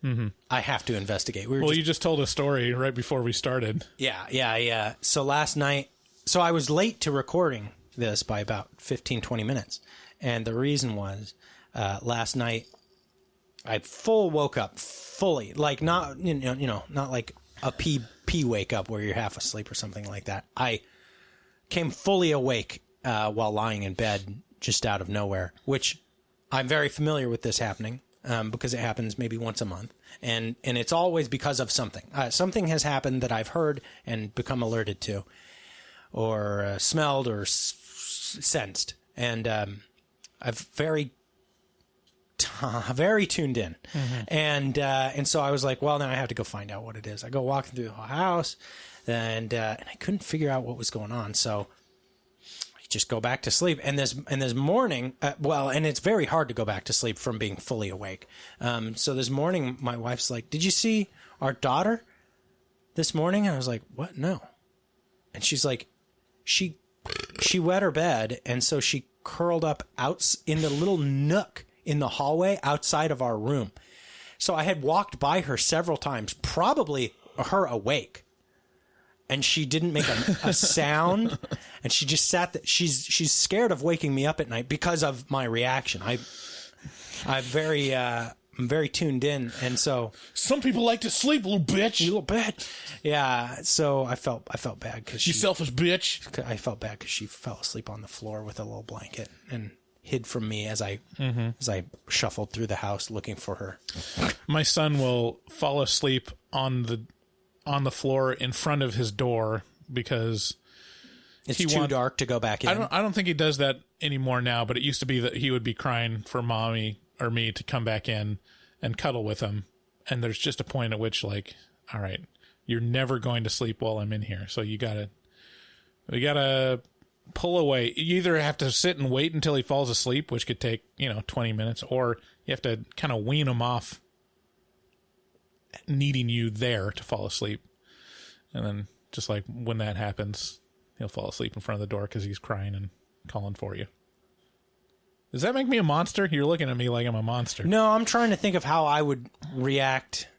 I have to investigate. You just told a story right before we started. Yeah. So last night, I was late to recording this by about 15, 20 minutes. And the reason was, last night, I woke up fully, like not not like a pee wake up where you're half asleep or something like that. I came fully awake while lying in bed just out of nowhere, which I'm very familiar with this happening because it happens maybe once a month, and it's always because of something. Something has happened that I've heard and become alerted to, or smelled or sensed, and I've very tuned in. And so I was like, well, now I have to go find out what it is. I go walking through the house, and I couldn't figure out what was going on. So I just go back to sleep. And this morning, and it's very hard to go back to sleep from being fully awake. So this morning, my wife's like, did you see our daughter this morning? And I was like, what? No. And she's like, she wet her bed, and so she curled up out in the little nook in the hallway outside of our room. So I had walked by her several times, probably her awake. and she didn't make a sound, and she just sat there. She's scared of waking me up at night because of my reaction. I'm very tuned in, and so some people like to sleep, little bitch. You little bitch. Yeah, so I felt bad because you selfish bitch. I felt bad because she fell asleep on the floor with a little blanket and hid from me as I shuffled through the house looking for her. My son will fall asleep on the floor in front of his door because it's too dark to go back in. I don't think he does that anymore now, but it used to be that he would be crying for mommy or me to come back in and cuddle with him. And there's just a point at which, like, all right, you're never going to sleep while I'm in here. So we gotta pull away. You either have to sit and wait until he falls asleep, which could take, 20 minutes, or you have to kind of wean him off needing you there to fall asleep. And then just like when that happens, he'll fall asleep in front of the door because he's crying and calling for you. Does that make me a monster? You're looking at me like I'm a monster. No, I'm trying to think of how I would react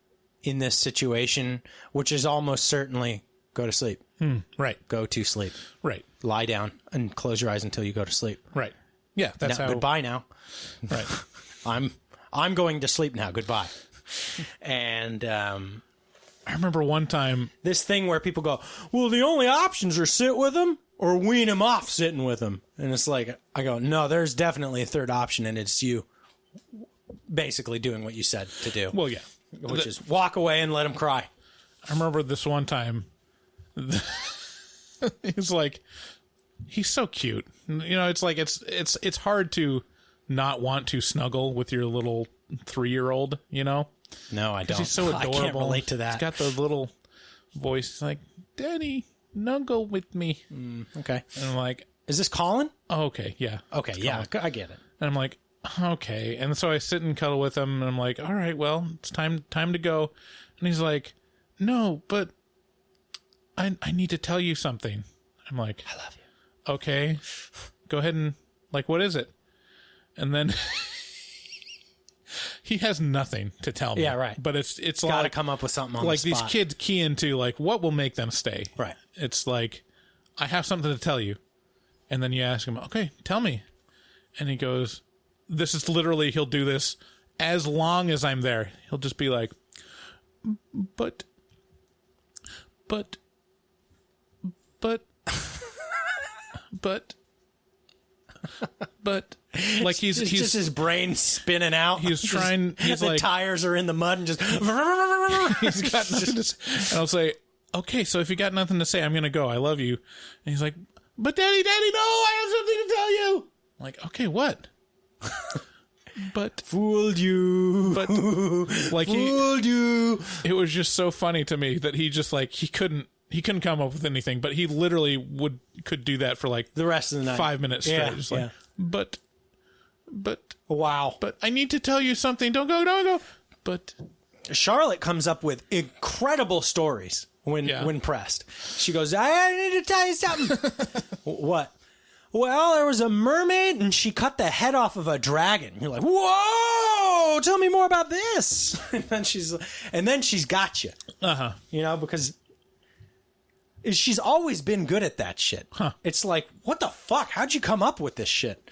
in this situation, which is almost certainly go to sleep. Right. Go to sleep. Right. Lie down and close your eyes until you go to sleep. Right. Yeah, that's now, how. Goodbye now. Right. I'm going to sleep now. Goodbye. And I remember one time this thing where people go, well, the only options are sit with him or wean him off sitting with him. And it's like, I go, no, there's definitely a third option, and it's you basically doing what you said to do. Well, yeah. Which is walk away and let him cry. I remember this one time, he's like, he's so cute. It's like, it's hard to not want to snuggle with your little 3-year-old, No, I don't. He's so adorable. I can't relate to that. He's got the little voice. He's like, Daddy, snuggle with me. Okay. And I'm like, is this Colin? Oh, okay. Yeah. Okay. Yeah. I get it. And I'm like, okay. And so I sit and cuddle with him, and I'm like, all right, well, it's time to go. And he's like, no, but I need to tell you something. I'm like, I love you. Okay, go ahead and, like, what is it? And then he has nothing to tell me. Yeah, right. But it's got to like, come up with something on like the spot. these kids key into, like, what will make them stay. Right. It's like, I have something to tell you. And then you ask him, okay, tell me. And he goes, this is literally, he'll do this as long as I'm there. He'll just be like, but, like he's just his brain spinning out. He's trying. He's the like, tires are in the mud and just. He's got nothing to say. And I'll say, okay, so if you got nothing to say, I'm gonna go. I love you. And he's like, but Daddy, no, I have something to tell you. I'm like, okay, what? But fooled you. But like fooled you. It was just so funny to me that he just like he couldn't come up with anything, but he literally could do that for like the rest of the night, 5 minutes straight. Yeah, just like, but wow. But I need to tell you something. Don't go. But Charlotte comes up with incredible stories when pressed. She goes, I need to tell you something. What? Well, there was a mermaid and she cut the head off of a dragon. You're like, whoa, tell me more about this. And then she's got you. Uh-huh. Because she's always been good at that shit. Huh. It's like, what the fuck? How'd you come up with this shit?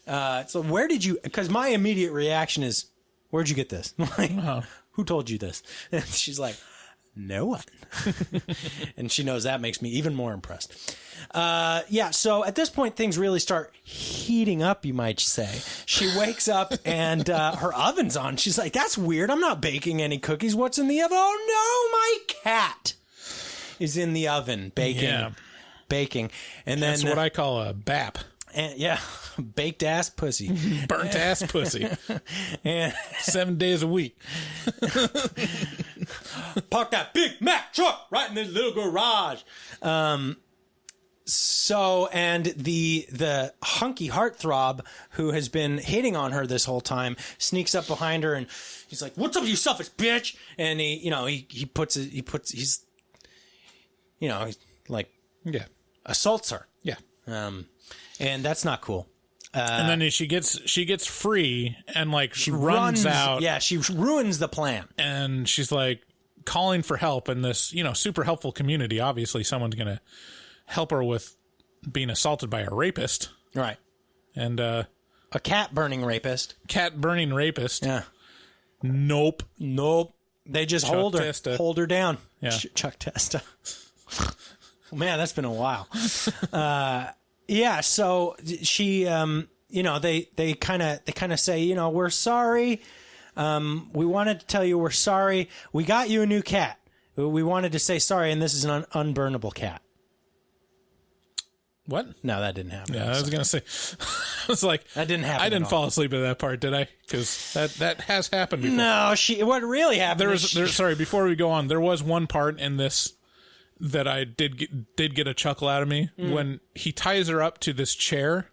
So where did you, because my immediate reaction is, where'd you get this? Like, who told you this? And she's like, no one. And she knows that makes me even more impressed. So at this point, things really start heating up, you might say. She wakes up and her oven's on. She's like, that's weird. I'm not baking any cookies. What's in the oven? Oh, no, my cat is in the oven baking. And then that's what I call a BAP. And baked ass pussy. Burnt ass pussy. And 7 days a week. Park that Big Mac truck right in this little garage. And the hunky heartthrob who has been hitting on her this whole time sneaks up behind her and he's like, "What's up, you selfish bitch?" And he assaults her. Yeah. And that's not cool. And then she gets free and like she runs out. Yeah, she ruins the plan. And she's like, calling for help in this, super helpful community. Obviously, someone's going to help her with being assaulted by a rapist. Right. And a cat burning rapist. Yeah. Nope. They just hold her down. Yeah. Chuck Testa. Man, that's been a while. Yeah. So she, they kind of say, we're sorry. We wanted to tell you we're sorry. We got you a new cat. We wanted to say sorry, and this is an unburnable cat. What? No, that didn't happen. Yeah, I was going to say. I was like, that didn't happen. I didn't fall asleep at that part, did I? Because that has happened before. No, what really happened? Sorry, before we go on, there was one part in this that I did get a chuckle out of me when he ties her up to this chair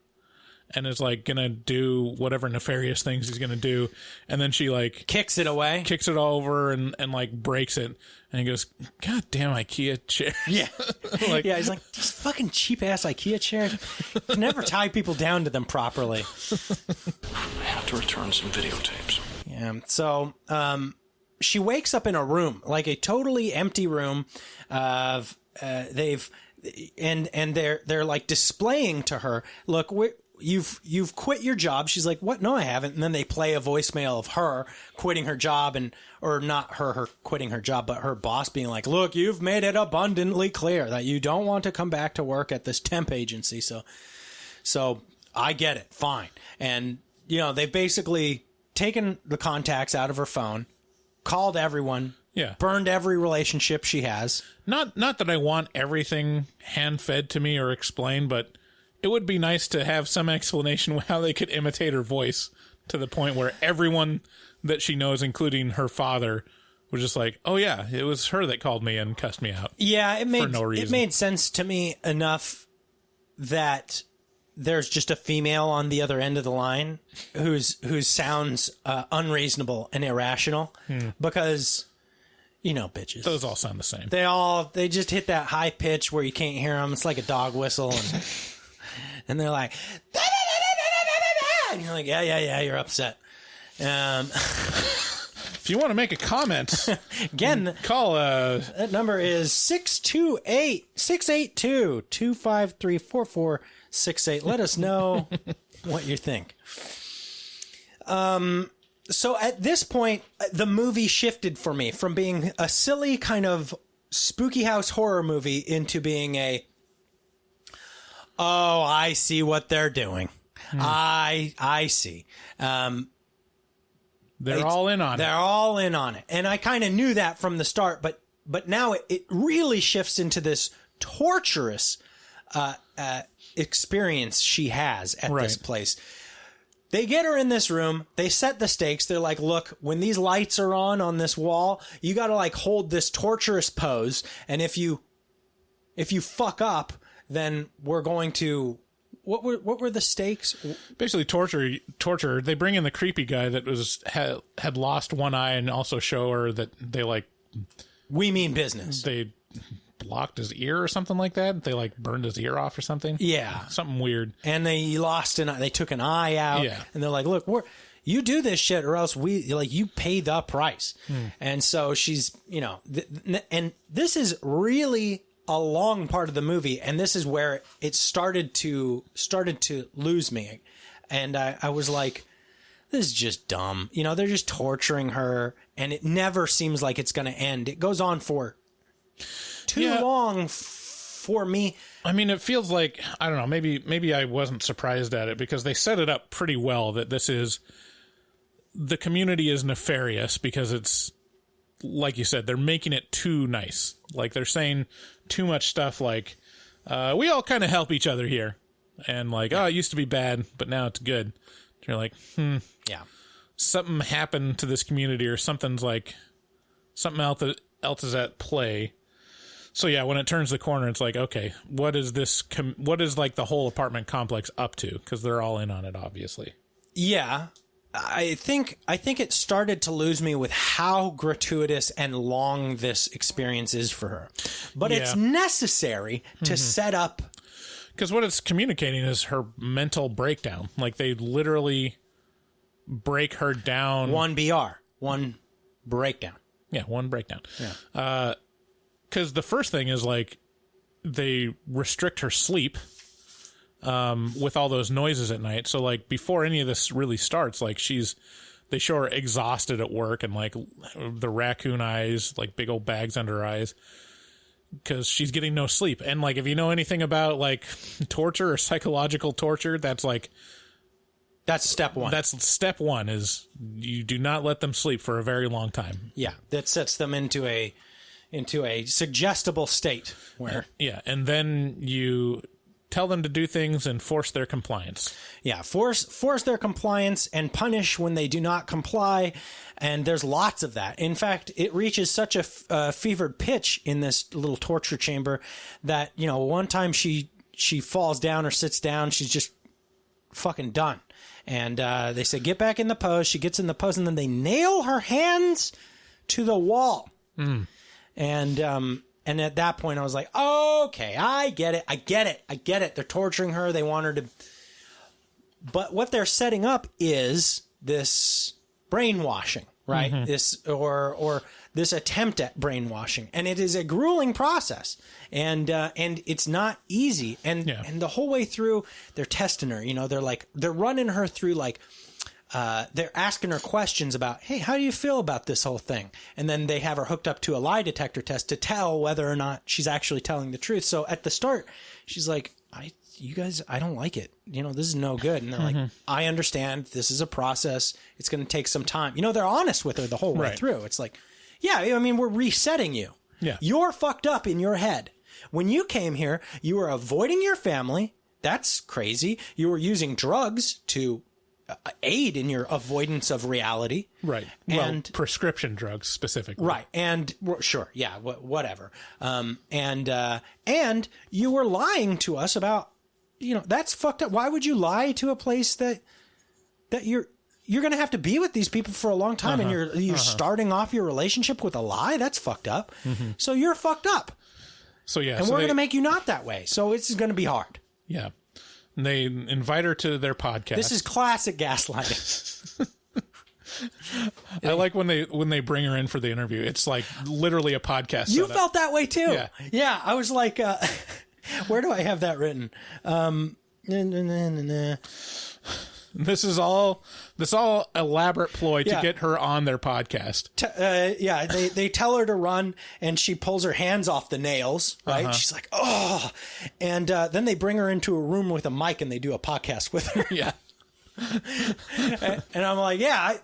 and is like gonna do whatever nefarious things he's gonna do, and then she like kicks it away, kicks it all over, and like breaks it, and he goes, "God damn IKEA chair!" Yeah, yeah. He's like, "These fucking cheap ass IKEA chairs. You never tie people down to them properly." I have to return some videotapes. Yeah. So, she wakes up in a room, like a totally empty room. They're like displaying to her, look, you've quit your job. She's like, what? No, I haven't. And then they play a voicemail of her quitting her job, or not her quitting her job, but her boss being like, look, you've made it abundantly clear that you don't want to come back to work at this temp agency. So I get it. Fine. And, they've basically taken the contacts out of her phone, called everyone, burned every relationship she has. Not that I want everything hand-fed to me or explained, but it would be nice to have some explanation how they could imitate her voice to the point where everyone that she knows, including her father, was just like, oh yeah, it was her that called me and cussed me out. Yeah, for no reason. It made sense to me enough that there's just a female on the other end of the line who sounds unreasonable and irrational because, bitches. Those all sound the same. They just hit that high pitch where you can't hear them. It's like a dog whistle, and they're like, and you're like, yeah, you're upset. If you want to make a comment, again, call. That number is 628-682-253-4468. Let us know what you think. So at this point, the movie shifted for me from being a silly kind of spooky house horror movie into being I see what they're doing. I see. They're all in on it. They're all in on it. And I kind of knew that from the start, but now it really shifts into this torturous experience she has at this place. They get her in this room. They set the stakes. They're like, look, when these lights are on this wall, you got to like hold this torturous pose. And if you fuck up, then we're going to, what were the stakes? Basically torture. They bring in the creepy guy that had lost one eye and also show her that they like, we mean business. They blocked his ear or something like that. They like burned his ear off or something. Yeah. Something weird. And they took an eye out. Yeah. And they're like, look, you do this shit or else you pay the price. And so she's, and this is really a long part of the movie. And this is where it started to lose me. And I was like, this is just dumb. They're just torturing her and it never seems like it's going to end. It goes on for too long for me. I mean, it feels like, I don't know, maybe I wasn't surprised at it because they set it up pretty well that the community is nefarious because it's, like you said, they're making it too nice. Like they're saying too much stuff like, we all kind of help each other here. And like, it used to be bad, but now it's good. And you're like, yeah, something happened to this community or something else is at play. So yeah, when it turns the corner, it's like, okay, what is like the whole apartment complex up to? Because they're all in on it, obviously. Yeah, I think it started to lose me with how gratuitous and long this experience is for her, but it's necessary to set up. Because what it's communicating is her mental breakdown. Like they literally break her down. One BR, one breakdown. Yeah, one breakdown. Yeah. Because the first thing is, like, they restrict her sleep with all those noises at night. So, like, before any of this really starts, like, they show her exhausted at work and, like, the raccoon eyes, like, big old bags under her eyes, because she's getting no sleep. And, like, if you know anything about, like, torture or psychological torture, that's, like... That's step one. That's step one, is you do not let them sleep for a very long time. Yeah, that sets them into a suggestible state where... Yeah, and then you tell them to do things and force their compliance. Yeah, force their compliance and punish when they do not comply, and there's lots of that. In fact, it reaches such a fevered pitch in this little torture chamber that, you know, one time she falls down or sits down, she's just fucking done. And they say, get back in the pose. She gets in the pose, and then they nail her hands to the wall. Mm. And at that point, I was like, okay, I get it. They're torturing her. They want her to... But what they're setting up is this brainwashing, right? Mm-hmm. This attempt at brainwashing. And it is a grueling process. And it's not easy. And the whole way through, they're testing her. You know, they're running her through, like, they're asking her questions about, hey, how do you feel about this whole thing? And then they have her hooked up to a lie detector test to tell whether or not she's actually telling the truth. So at the start, she's like, you guys, I don't like it. You know, this is no good. And they're like, I understand. This is a process. It's going to take some time. You know, they're honest with her the whole way through. It's like, yeah, I mean, we're resetting you. Yeah. You're fucked up in your head. When you came here, you were avoiding your family. That's crazy. You were using drugs to aid in your avoidance of reality. Right. And prescription drugs specifically. Right. And sure. Yeah. Whatever. And you were lying to us about, you know, that's fucked up. Why would you lie to a place that you're going to have to be with these people for a long time, and you're starting off your relationship with a lie? That's fucked up. Mm-hmm. So you're fucked up. So yeah, and we're going to make you not that way. So it's going to be hard. Yeah. And they invite her to their podcast. This is classic gaslighting. I like when they bring her in for the interview. It's like literally a podcast. You felt that way too. Yeah. Yeah. I was like, where do I have that written? This is all elaborate ploy to get her on their podcast. They tell her to run, and she pulls her hands off the nails, right? She's like, oh. And then they bring her into a room with a mic, and they do a podcast with her. Yeah. and I'm like, yeah,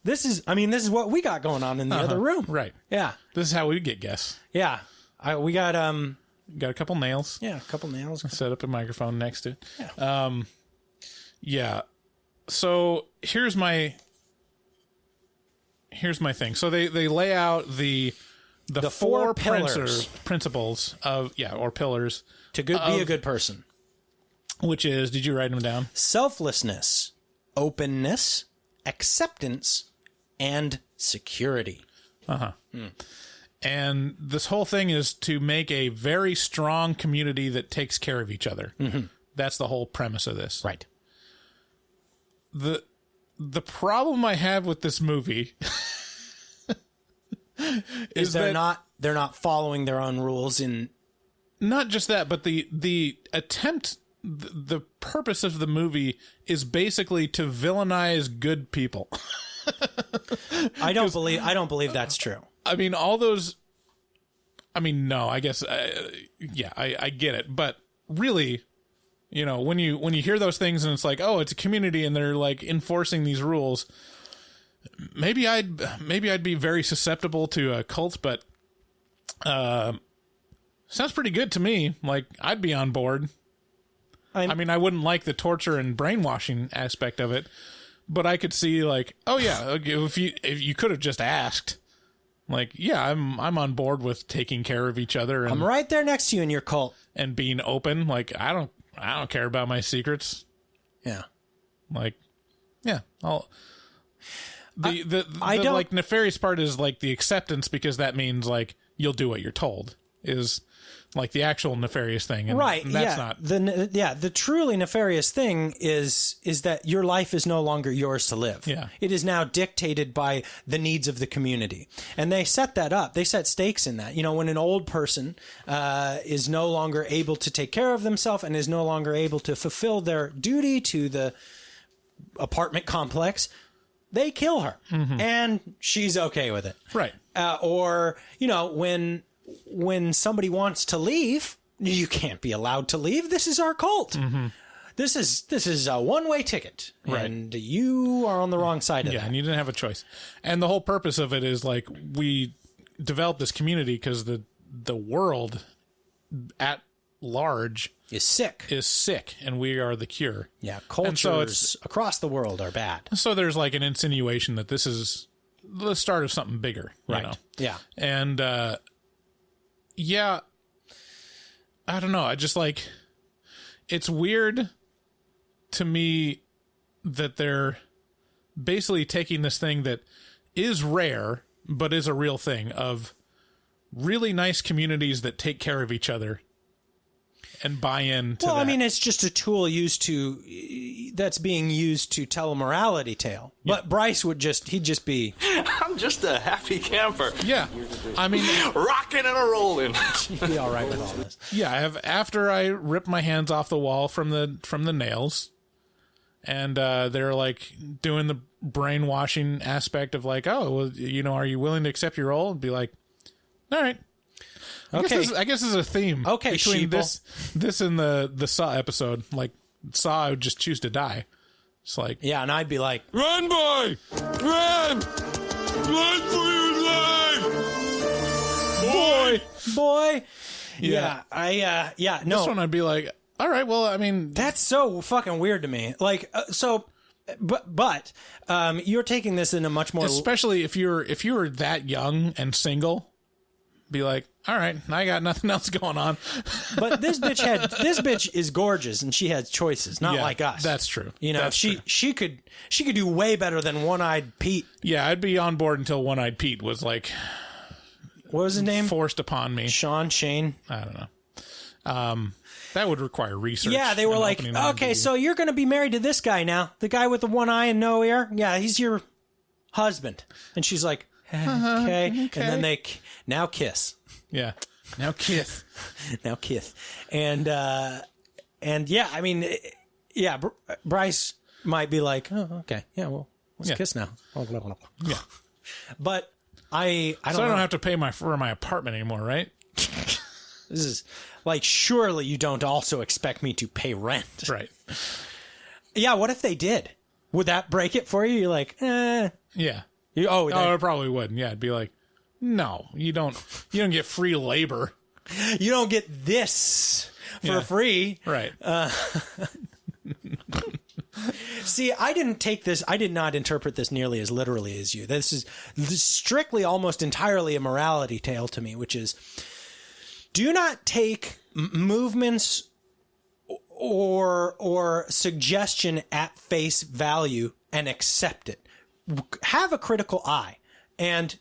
this is what we got going on in the other room. Right. Yeah. This is how we get guests. Yeah. We got a couple nails. Yeah, a couple nails. Set up a microphone next to it. Yeah. Yeah. So here's my thing. So they lay out the four principles of or pillars to be a good person, which is, did you write them down? Selflessness, openness, acceptance, and security. And this whole thing is to make a very strong community that takes care of each other. Mm-hmm. That's the whole premise of this. Right. The problem I have with this movie is they're not following their own rules. In not just that, but the attempt, the purpose of the movie is basically to villainize good people. I don't believe that's true. I mean, all those. I mean, no. I guess. I get it, but really. You know, when you hear those things and it's like, oh, it's a community and they're like enforcing these rules, maybe I'd be very susceptible to a cult, but sounds pretty good to me. Like, I'd be on board. I mean, I wouldn't like the torture and brainwashing aspect of it, but I could see like, oh yeah, if you could have just asked, like, yeah, I'm on board with taking care of each other. And, I'm right there next to you in your cult and being open. Like, I don't care about my secrets. Yeah. Like, yeah. Like nefarious part is like the acceptance, because that means like you'll do what you're told. Is like the actual nefarious thing. And Right. that's not the truly nefarious thing is that your life is no longer yours to live. Yeah. It is now dictated by the needs of the community. And they set that up. They set stakes in that. You know, when an old person is no longer able to take care of themselves and is no longer able to fulfill their duty to the apartment complex, they kill her. And she's okay with it. right. Or, you know, when somebody wants to leave, you can't be allowed to leave. This is our cult. This is a one-way ticket, Right. and you are on the wrong side of Yeah, that. and you didn't have a choice. And the whole purpose of it is like we developed this community because the world at large Is sick. and we are the cure. Yeah, And so cultures across the world are bad. So there's like an insinuation that this is the start of something bigger, you know? Yeah. And yeah, I don't know. I just like, it's weird to me that they're basically taking this thing that is rare, but is a real thing, of really nice communities that take care of each other and buy into Well, that. I mean, it's just a tool that's being used to tell a morality tale. But Bryce he'd just be, I'm just a happy camper. yeah. I mean, Rocking and a rolling. he'd be all right with all this. yeah, I have, after I ripped my hands off the wall from the nails, and they're like doing the brainwashing aspect of like, oh, well, you know, are you willing to accept your role? And be like, all right. I guess this is a theme. Okay, between sheeple. this and the Saw episode. Like Saw, I would just choose to die. It's like, Yeah, and I'd be like, Run, boy! Run! Run for your life! boy. Yeah. No. this one I'd be like, all right, well, I mean, That's so fucking weird to me. Like, but you're taking this in a much more especially if you're that young and single, be like, all right, I got nothing else going on. But this bitch is gorgeous, and she has choices, not Yeah, like us. that's true. You know, That's true. she could do way better than One-Eyed Pete. Yeah, I'd be on board until One-Eyed Pete was like What was his name? forced upon me. Shane. I don't know. That would require research. Yeah, they were and like, opening okay, IMDb. so you're going to be married to this guy now, the guy with the one eye and no ear. Yeah, he's your husband. And she's like, okay. And then they now kiss. Yeah. Now kiss. Now kiss. And yeah, I mean, yeah, Bryce might be like, oh, okay, yeah, well, let's kiss now. Yeah. But I don't So I know. don't have to pay for my apartment anymore, right? This is like, surely you don't also expect me to pay rent. Right. Yeah, what if they did? Would that break it for you? You're like, Yeah. Oh, it probably would. Yeah, it'd be like, no, you don't get free labor. you don't get this for free. Right. See, I did not interpret this nearly as literally as you. This is strictly almost entirely a morality tale to me, which is, do not take movements or suggestion at face value and accept it. Have a critical eye. And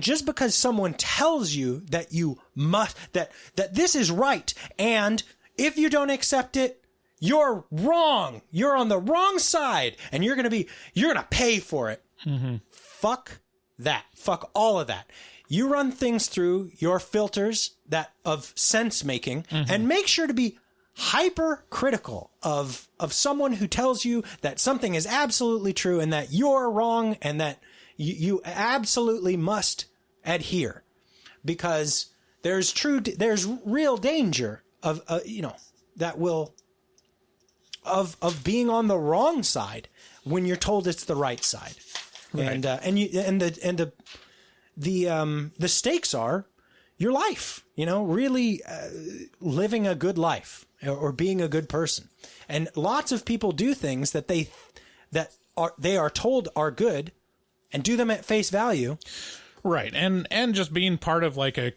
just because someone tells you that you must, that this is right, and if you don't accept it, you're wrong. You're on the wrong side, and you're going to pay for it. Mm-hmm. Fuck that. Fuck all of that. You run things through your filters of sense making, and make sure to be hypercritical of someone who tells you that something is absolutely true and that you're wrong and that you absolutely must adhere, because there's real danger of being on the wrong side when you're told it's the right side. Right. And the stakes are your life, really living a good life or being a good person. And lots of people do things that they are told are good and do them at face value. Right. And just being part of like a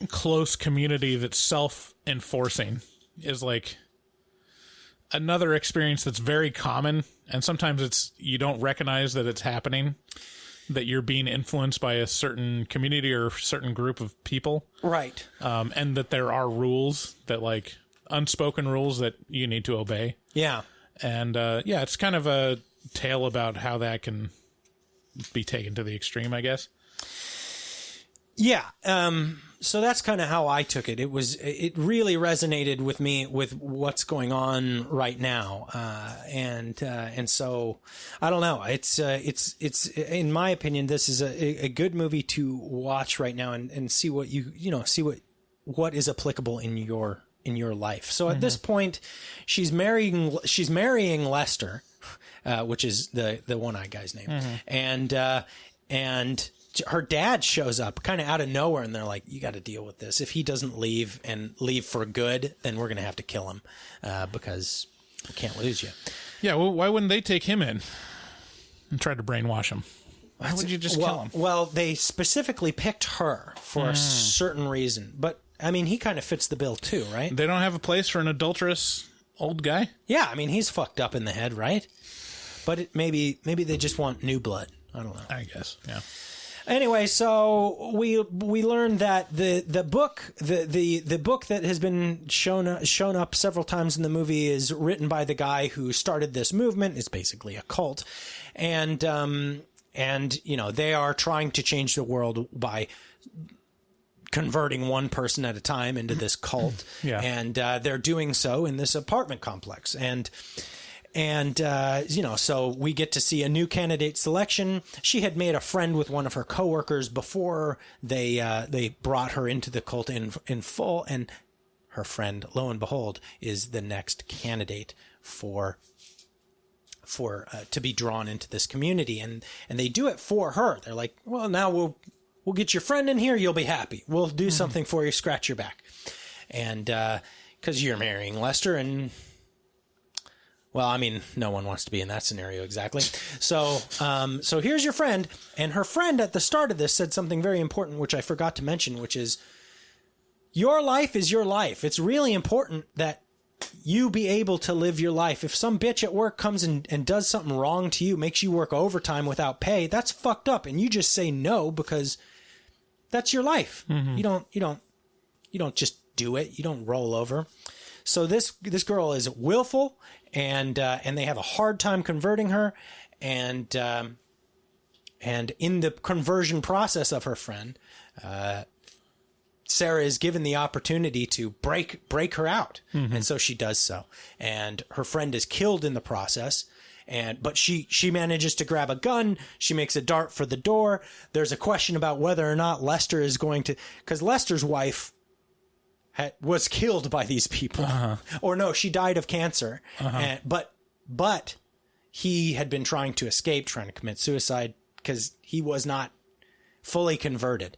close community that's self-enforcing is like another experience that's very common, and sometimes you don't recognize that it's happening. that you're being influenced by a certain community or certain group of people. Right. And that there are rules that, like, unspoken rules that you need to obey. Yeah. And, yeah, it's kind of a tale about how that can be taken to the extreme, I guess. Yeah. So that's kind of how I took it. It really resonated with me with what's going on right now. And so I don't know. It's in my opinion, this is a good movie to watch right now and see what see what is applicable in your life. So at this point, she's marrying Lester, which is the one-eyed guy's name. And her dad shows up kind of out of nowhere, and they're like, you got to deal with this. If he doesn't leave for good, then we're going to have to kill him because we can't lose you. Yeah, well, why wouldn't they take him in and try to brainwash him? Why would you just kill him? Well, they specifically picked her for a certain reason. But, I mean, he kind of fits the bill too, right? They don't have a place for an adulterous old guy? Yeah, I mean, he's fucked up in the head, right? But maybe they just want new blood. I don't know. I guess, yeah. Anyway, so we learned that the book that has been shown up several times in the movie is written by the guy who started this movement. It's basically a cult, and they are trying to change the world by converting one person at a time into this cult. Yeah. And they're doing so in this apartment complex, and so we get to see a new candidate selection. She had made a friend with one of her coworkers before they brought her into the cult in full, and her friend, lo and behold, is the next candidate for to be drawn into this community, and they do it for her. They're like, well, now we'll get your friend in here, you'll be happy. We'll do something for you, scratch your back, and because you're marrying Lester and. Well, I mean, no one wants to be in that scenario exactly. So here's your friend, and her friend at the start of this said something very important, which I forgot to mention, which is your life is your life. It's really important that you be able to live your life. If some bitch at work comes and does something wrong to you, makes you work overtime without pay, that's fucked up, and you just say no because that's your life. Mm-hmm. You don't just do it. You don't roll over. So this girl is willful, and they have a hard time converting her, and in the conversion process of her friend, Sarah is given the opportunity to break her out, and so she does so, and her friend is killed in the process. But she manages to grab a gun. She makes a dart for the door. There's a question about whether or not Lester is going to, because Lester's wife was killed by these people, or no, she died of cancer. But he had been trying to escape, trying to commit suicide because he was not fully converted.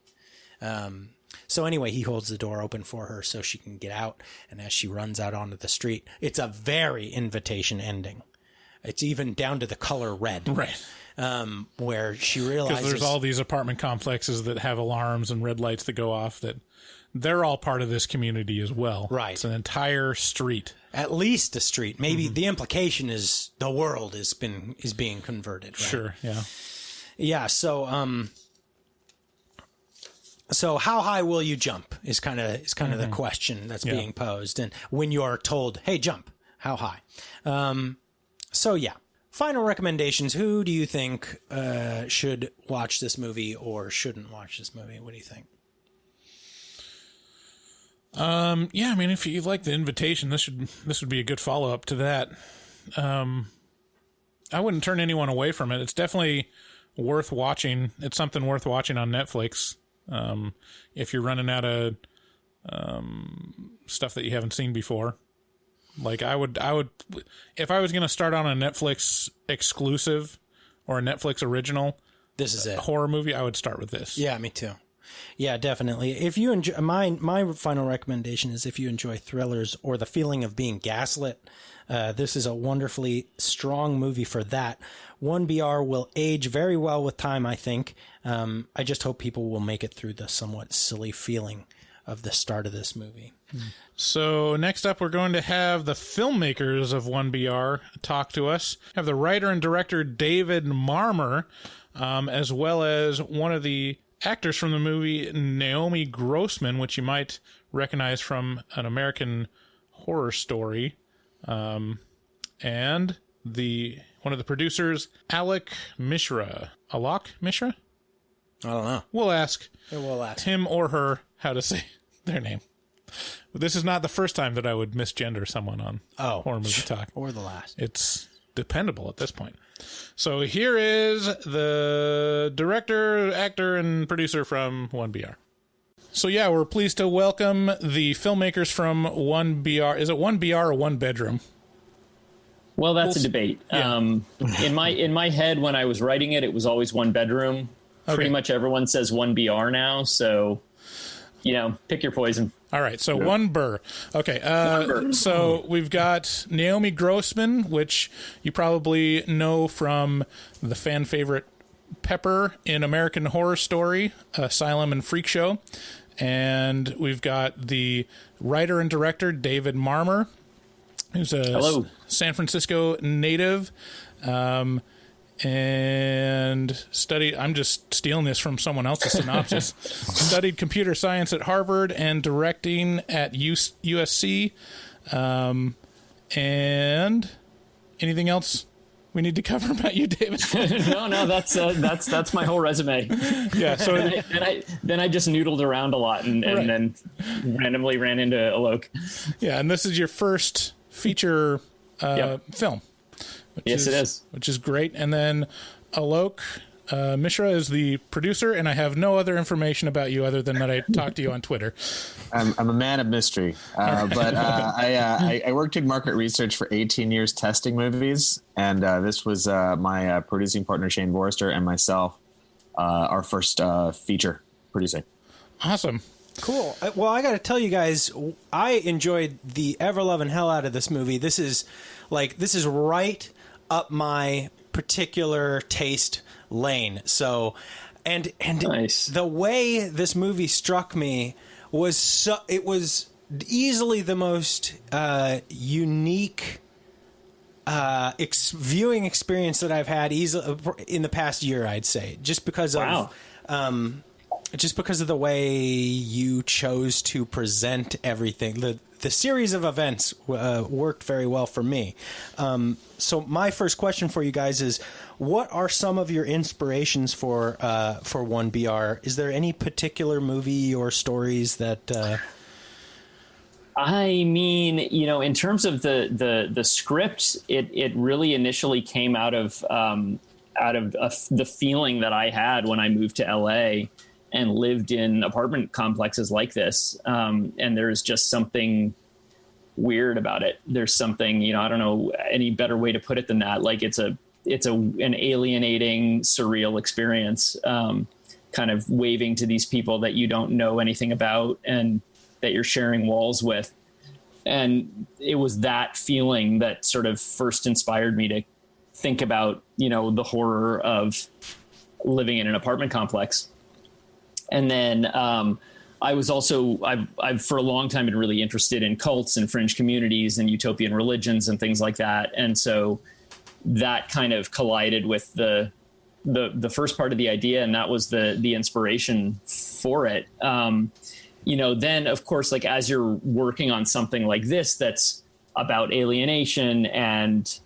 So anyway, he holds the door open for her so she can get out. And as she runs out onto the street, it's a very invitation ending. It's even down to the color red, right? Where she realizes because there's all these apartment complexes that have alarms and red lights that go off that. They're all part of this community as well. Right. It's an entire street. At least a street. Maybe the implication is the world is being converted. Right? Sure, yeah. Yeah, so how high will you jump is kind of the question that's being posed. And when you're told, hey, jump, how high? So yeah. Final recommendations. Who do you think should watch this movie or shouldn't watch this movie? What do you think? Yeah, I mean, if you like the invitation, this would be a good follow-up to that. I wouldn't turn anyone away from it. It's definitely worth watching. It's something worth watching on Netflix. If you're running out of stuff that you haven't seen before. Like I would if I was going to start on a Netflix exclusive or a Netflix original, this is it. Horror movie, I would start with this. Yeah, me too. Yeah, definitely. If you enjoy, my final recommendation is if you enjoy thrillers or the feeling of being gaslit, this is a wonderfully strong movie for that. 1BR will age very well with time, I think. I just hope people will make it through the somewhat silly feeling of the start of this movie. So next up, we're going to have the filmmakers of 1BR talk to us. Have the writer and director David Marmer as well as one of the actors from the movie, Naomi Grossman, which you might recognize from An American Horror Story, and one of the producers, Alok Mishra. I don't know. We'll ask him or her how to say their name. This is not the first time that I would misgender someone on Horror Movie Talk. Or the last. It's dependable at this point. So here is the director, actor, and producer from 1BR. So yeah, we're pleased to welcome the filmmakers from 1BR. Is it 1BR or One Bedroom? Well, that's a debate. Yeah. In my head, when I was writing it, it was always One Bedroom. Okay. Pretty much everyone says 1BR now, so pick your poison. All right, so One Burr. Okay, so we've got Naomi Grossman, which you probably know from the fan favorite Pepper in American Horror Story, Asylum and Freak Show. And we've got the writer and director, David Marmer, who's a San Francisco native. And I'm just stealing this from someone else's synopsis. Studied computer science at Harvard and directing at USC. And anything else we need to cover about you, David? No, that's my whole resume. Yeah. So then I just noodled around a lot and then randomly ran into Alok. Yeah, and this is your first feature film. Yes, it is. Which is great. And then Alok Mishra is the producer, and I have no other information about you other than that I talked to you on Twitter. I'm a man of mystery, but I worked in market research for 18 years testing movies, and this was my producing partner, Shane Vorster, and myself, our first feature producing. Awesome. Cool. Well, I got to tell you guys, I enjoyed the ever-loving hell out of this movie. This is right up my particular taste lane. So, and nice. The way this movie struck me was it was easily the most unique viewing experience that I've had in the past year, I'd say, just because of the way you chose to present everything. The series of events worked very well for me. So my first question for you guys is, what are some of your inspirations for 1BR? Is there any particular movie or stories that... I mean, in terms of the script, it really initially came out of the feeling that I had when I moved to LA and lived in apartment complexes like this. And there's just something weird about it. There's something, I don't know any better way to put it than that. Like it's an alienating, surreal experience, kind of waving to these people that you don't know anything about and that you're sharing walls with. And it was that feeling that sort of first inspired me to think about, the horror of living in an apartment complex. And then I was also, I've for a long time been really interested in cults and fringe communities and utopian religions and things like that. And so that kind of collided with the first part of the idea, and that was the inspiration for it. Then of course, like as you're working on something like this, that's about alienation and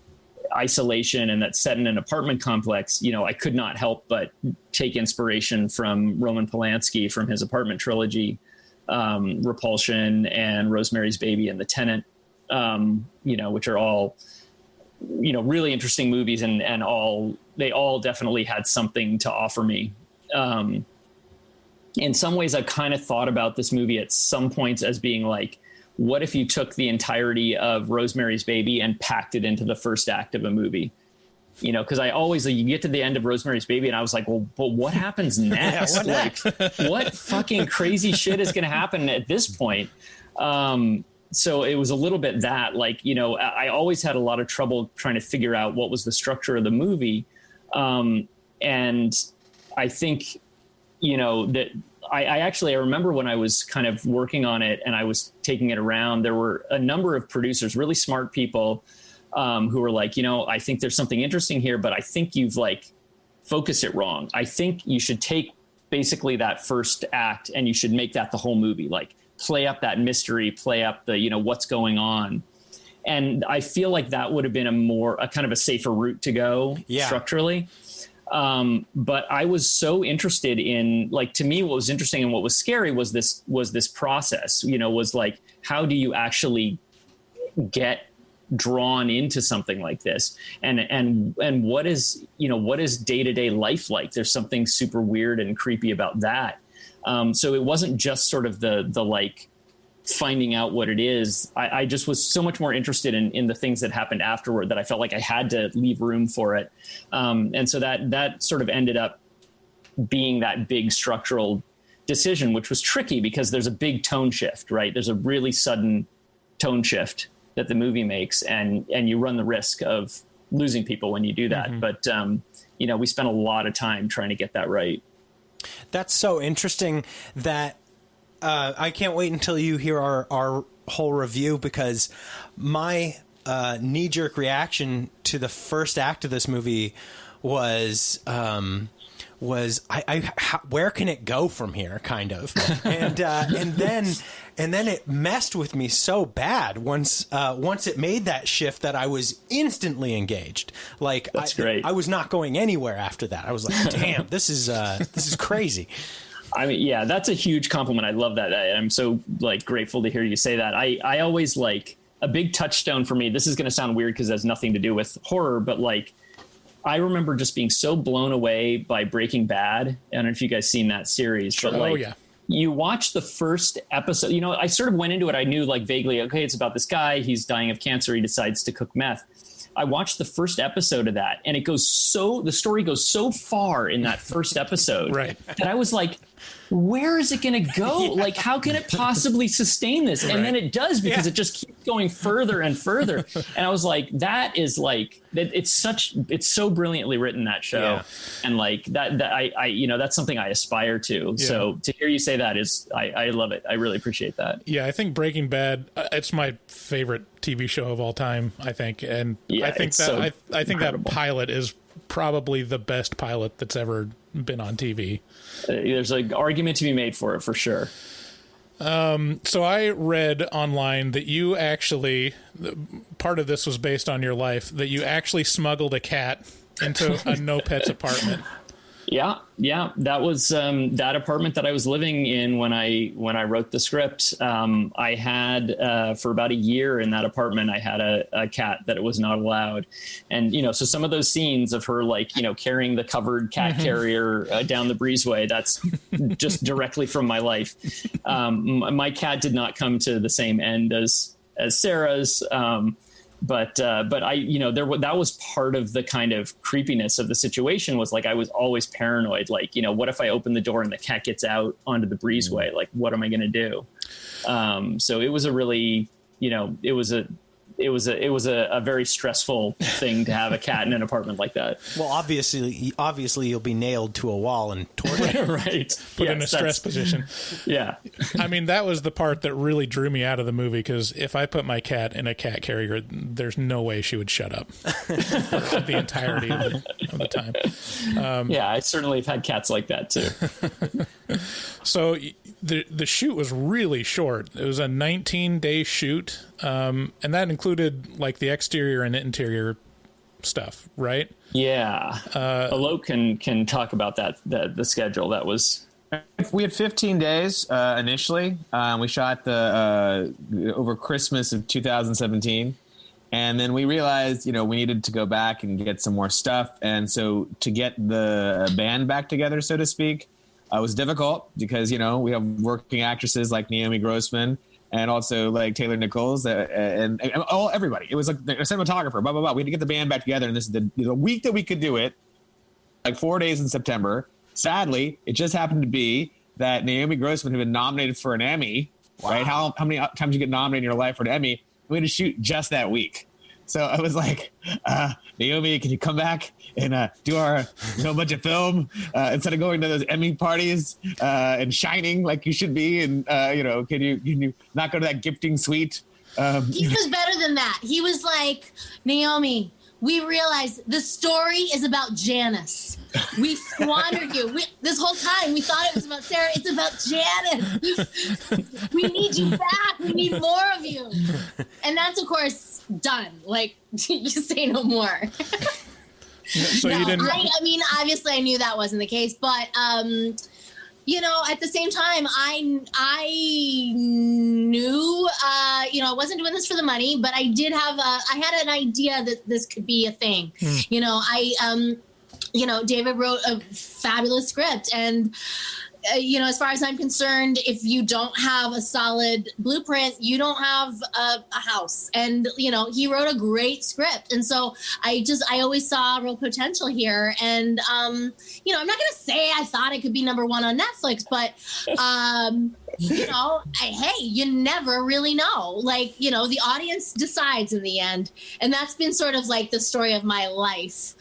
isolation and that's set in an apartment complex, I could not help but take inspiration from Roman Polanski from his apartment trilogy, Repulsion and Rosemary's Baby and The Tenant, which are all, really interesting movies and they all definitely had something to offer me. In some ways, I kind of thought about this movie at some points as being like, what if you took the entirety of Rosemary's Baby and packed it into the first act of a movie? Because I always, you get to the end of Rosemary's Baby and I was like, well, but what happens next? What fucking crazy shit is going to happen at this point? So it was a little bit that, I always had a lot of trouble trying to figure out what was the structure of the movie. And I think, that I remember when I was kind of working on it and I was taking it around, there were a number of producers, really smart people, who were like, I think there's something interesting here, but I think you've focus it wrong. I think you should take basically that first act and you should make that the whole movie, like play up that mystery, play up the, you know, what's going on. And I feel like that would have been a kind of a safer route to go structurally. But I was so interested in, like, to me, what was interesting and what was scary was this process, you know, was like, how do you actually get drawn into something like this? And what is day-to-day life like? There's something super weird and creepy about that. So it wasn't just sort of the like finding out what it is. I just was so much more interested in the things that happened afterward that I felt like I had to leave room for it. And so that sort of ended up being that big structural decision, which was tricky because there's a big tone shift, right? There's a really sudden tone shift that the movie makes, and you run the risk of losing people when you do that. Mm-hmm. But, you know, we spent a lot of time trying to get that right. That's so interesting that I can't wait until you hear our whole review, because my knee-jerk reaction to the first act of this movie was where can it go from here, kind of, and then it messed with me so bad once it made that shift that I was instantly engaged. Like, that's great. I was not going anywhere after that. I was like, damn, this is crazy. I mean, yeah, that's a huge compliment. I love that. I'm so like grateful to hear you say that. I always, like, a big touchstone for me. This is going to sound weird because it has nothing to do with horror, but like, I remember just being so blown away by Breaking Bad. I don't know if you guys seen that series, but like, you watch the first episode, you know, I sort of went into it. I knew, like, vaguely, okay, it's about this guy. He's dying of cancer. He decides to cook meth. I watched the first episode of that, and the story goes so far in that first episode that I was like, where is it going to go? Yeah. Like, how can it possibly sustain this? And then it does, because it just keeps going further and further. And I was like, that is like, it's so brilliantly written, that show. Yeah. And like that I you know, that's something I aspire to. Yeah. So to hear you say that I love it. I really appreciate that. Yeah. I think Breaking Bad, it's my favorite TV show of all time, I think. And I think that, I think that pilot is probably the best pilot that's ever been on TV. There's an argument to be made for it, for sure. So I read online that you actually, part of this was based on your life, that you actually smuggled a cat into a No Pets apartment. Yeah. That was that apartment that I was living in when I wrote the script. I had for about a year in that apartment, I had a cat that it was not allowed. And, you know, so some of those scenes of her, like, you know, carrying the covered cat carrier down the breezeway, that's just directly from my life. My cat did not come to the same end as Sarah's. But I, you know, that was part of the kind of creepiness of the situation, was like, I was always paranoid. Like, you know, what if I open the door and the cat gets out onto the breezeway? Like, what am I going to do? So it was a really, you know, it was a very stressful thing to have a cat in an apartment like that. Well, obviously you'll be nailed to a wall and tortured. Right. Put in a stress position. Yeah. I mean, that was the part that really drew me out of the movie, because if I put my cat in a cat carrier, there's no way she would shut up the entirety of the time. Yeah, I certainly have had cats like that too. So the shoot was really short. It was a 19-day shoot. And that included like the exterior and interior stuff, right? Yeah. Alok can talk about that, the schedule. That was... We had 15 days initially. We shot the over Christmas of 2017. And then we realized, you know, we needed to go back and get some more stuff. And so to get the band back together, so to speak, was difficult, because, you know, we have working actresses like Naomi Grossman and also like Taylor Nichols and everybody. It was like a cinematographer, blah, blah, blah. We had to get the band back together. And this is the week that we could do it, like 4 days in September. Sadly, it just happened to be that Naomi Grossman had been nominated for an Emmy, right? How many times you get nominated in your life for an Emmy? We had to shoot just that week. So I was like, Naomi, can you come back and do our bunch of film instead of going to those Emmy parties and shining like you should be? And, can you not go to that gifting suite? He was better than that. He was like, Naomi, we realized the story is about Janice. We squandered you. This whole time, we thought it was about Sarah. It's about Janice. We need you back. We need more of you. And that's, of course, done. Like, you say no more. So no, you didn't. I mean, obviously, I knew that wasn't the case, but you know, at the same time, I knew, you know, I wasn't doing this for the money, but I did have I had an idea that this could be a thing. You know, you know, David wrote a fabulous script, and you know, as far as I'm concerned, if you don't have a solid blueprint, you don't have a house. And, you know, he wrote a great script. And so I always saw real potential here. And, you know, I'm not going to say I thought it could be number one on Netflix, but, you know, hey, you never really know. Like, you know, the audience decides in the end. And that's been sort of like the story of my life.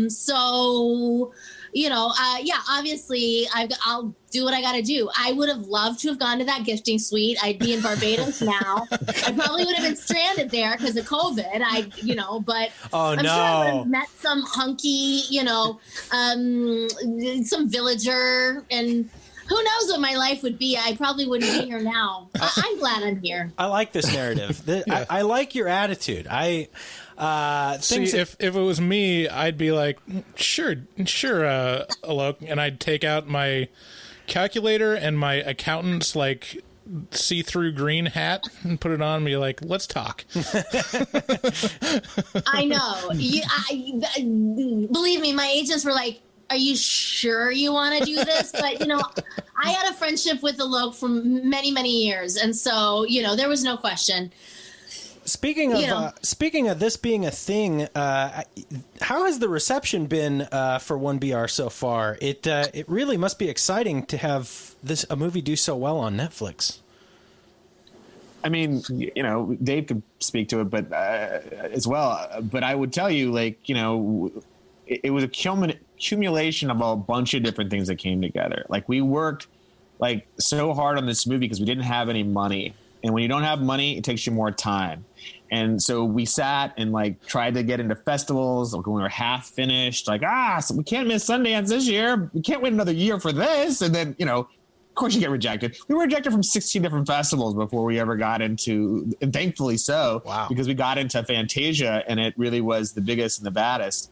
So, you know, yeah, obviously I'll do what I got to do. I would have loved to have gone to that gifting suite. I'd be in Barbados now. I probably would have been stranded there because of COVID. You know, but I'm sure I would have met some hunky, you know, some villager, and who knows what my life would be. I probably wouldn't be here now. I'm glad I'm here. I like this narrative. Yeah. I like your attitude. See, if it was me, I'd be like, sure, Alok, and I'd take out my calculator and my accountant's like see-through green hat and put it on and be like, let's talk. I know. Believe me, my agents were like, are you sure you want to do this? But, you know, I had a friendship with Alok for many, many years. And so, you know, there was no question. Speaking of this being a thing, how has the reception been for 1BR so far? It really must be exciting to have a movie do so well on Netflix. I mean, you know, Dave could speak to it, but as well. But I would tell you, like, you know, it was a accumulation of a bunch of different things that came together. Like, we worked like so hard on this movie because we didn't have any money. And when you don't have money, it takes you more time. And so we sat and like tried to get into festivals like when we were half finished, like, so we can't miss Sundance this year. We can't wait another year for this. And then, you know, of course you get rejected. We were rejected from 16 different festivals before we ever got into, and thankfully so, because we got into Fantasia and it really was the biggest and the baddest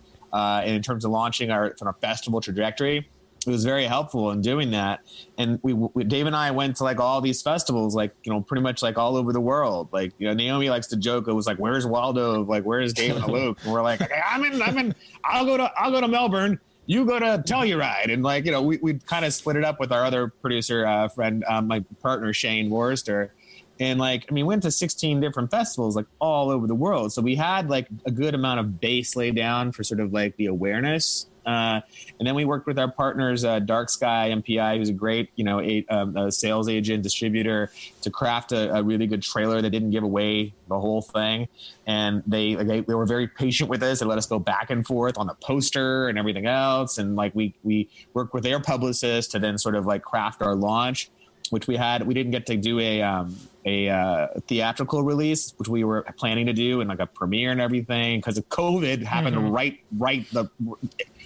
in terms of launching our festival trajectory. It was very helpful in doing that. And we Dave and I went to like all these festivals, like, you know, pretty much like all over the world. Like, you know, Naomi likes to joke. It was like, where's Waldo? Like, where's Dave and Luke? And we're like, okay, I'm in, I'll go to Melbourne. You go to Telluride. And like, you know, we kind of split it up with our other producer friend, my partner, Shane Worcester. And like, I mean, we went to 16 different festivals, like all over the world. So we had like a good amount of base laid down for sort of like the awareness. And then we worked with our partners, Dark Sky MPI, who's a great, you know, a sales agent, distributor, to craft a really good trailer that didn't give away the whole thing. And they were very patient with us. They let us go back and forth on the poster and everything else. And like we worked with their publicist to then sort of like craft our launch, which we didn't get to do a theatrical release, which we were planning to do, and like a premiere and everything, because of COVID happened right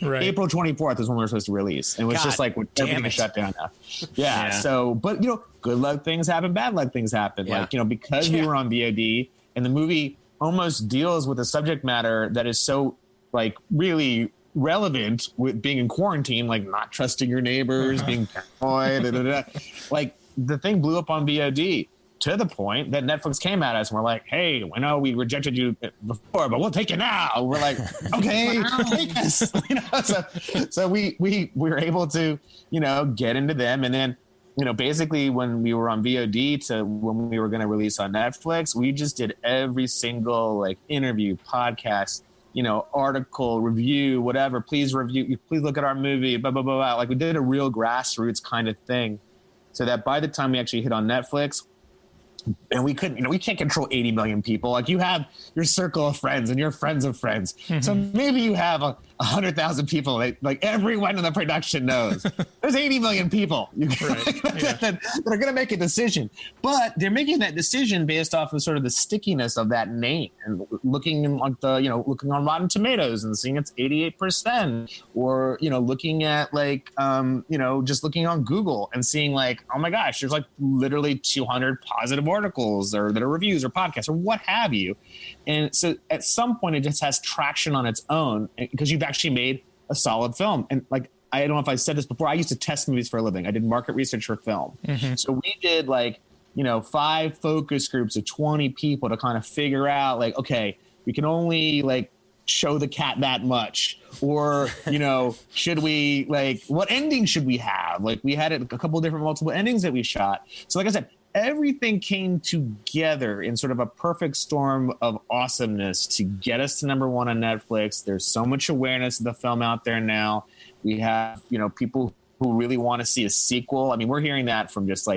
April 24th is when we were supposed to release, and it was just like everything was shut down now. Yeah. So, but you know, good luck things happen, bad luck things happen. Yeah. Like, you know, because we were on VOD, and the movie almost deals with a subject matter that is so like really relevant with being in quarantine, like not trusting your neighbors, being paranoid, like the thing blew up on VOD to the point that Netflix came at us and we're like, hey, I know we rejected you before, but we'll take you now. We're like, okay, take us. You know, so we were able to, you know, get into them. And then, you know, basically when we were on VOD to when we were going to release on Netflix, we just did every single like interview, podcast, you know, article, review, whatever. Please look at our movie, blah, blah, blah, blah. Like we did a real grassroots kind of thing, so that by the time we actually hit on Netflix, and we couldn't, you know, we can't control 80 million people. Like you have your circle of friends and your friends of friends. Mm-hmm. So maybe you have a 100,000 people. Like everyone in the production knows. There's 80 million people that are going to make a decision. But they're making that decision based off of sort of the stickiness of that name and looking looking on Rotten Tomatoes and seeing it's 88%, or looking at just looking on Google and seeing like, oh my gosh, there's like literally 200 positive articles that are reviews or podcasts or what have you. And so at some point it just has traction on its own because you've actually made a solid film. And like, I don't know if I said this before, I used to test movies for a living. I did market research for film. Mm-hmm. So we did 5 focus groups of 20 people to kind of figure out like, okay, we can only like show the cat that much, or should we what ending should we have? Like we had a couple of different multiple endings that we shot. So like I said, everything came together in sort of a perfect storm of awesomeness to get us to number 1 on Netflix. There's so much awareness of the film out there now. We have people who really want to see a sequel. I mean, we're hearing that from just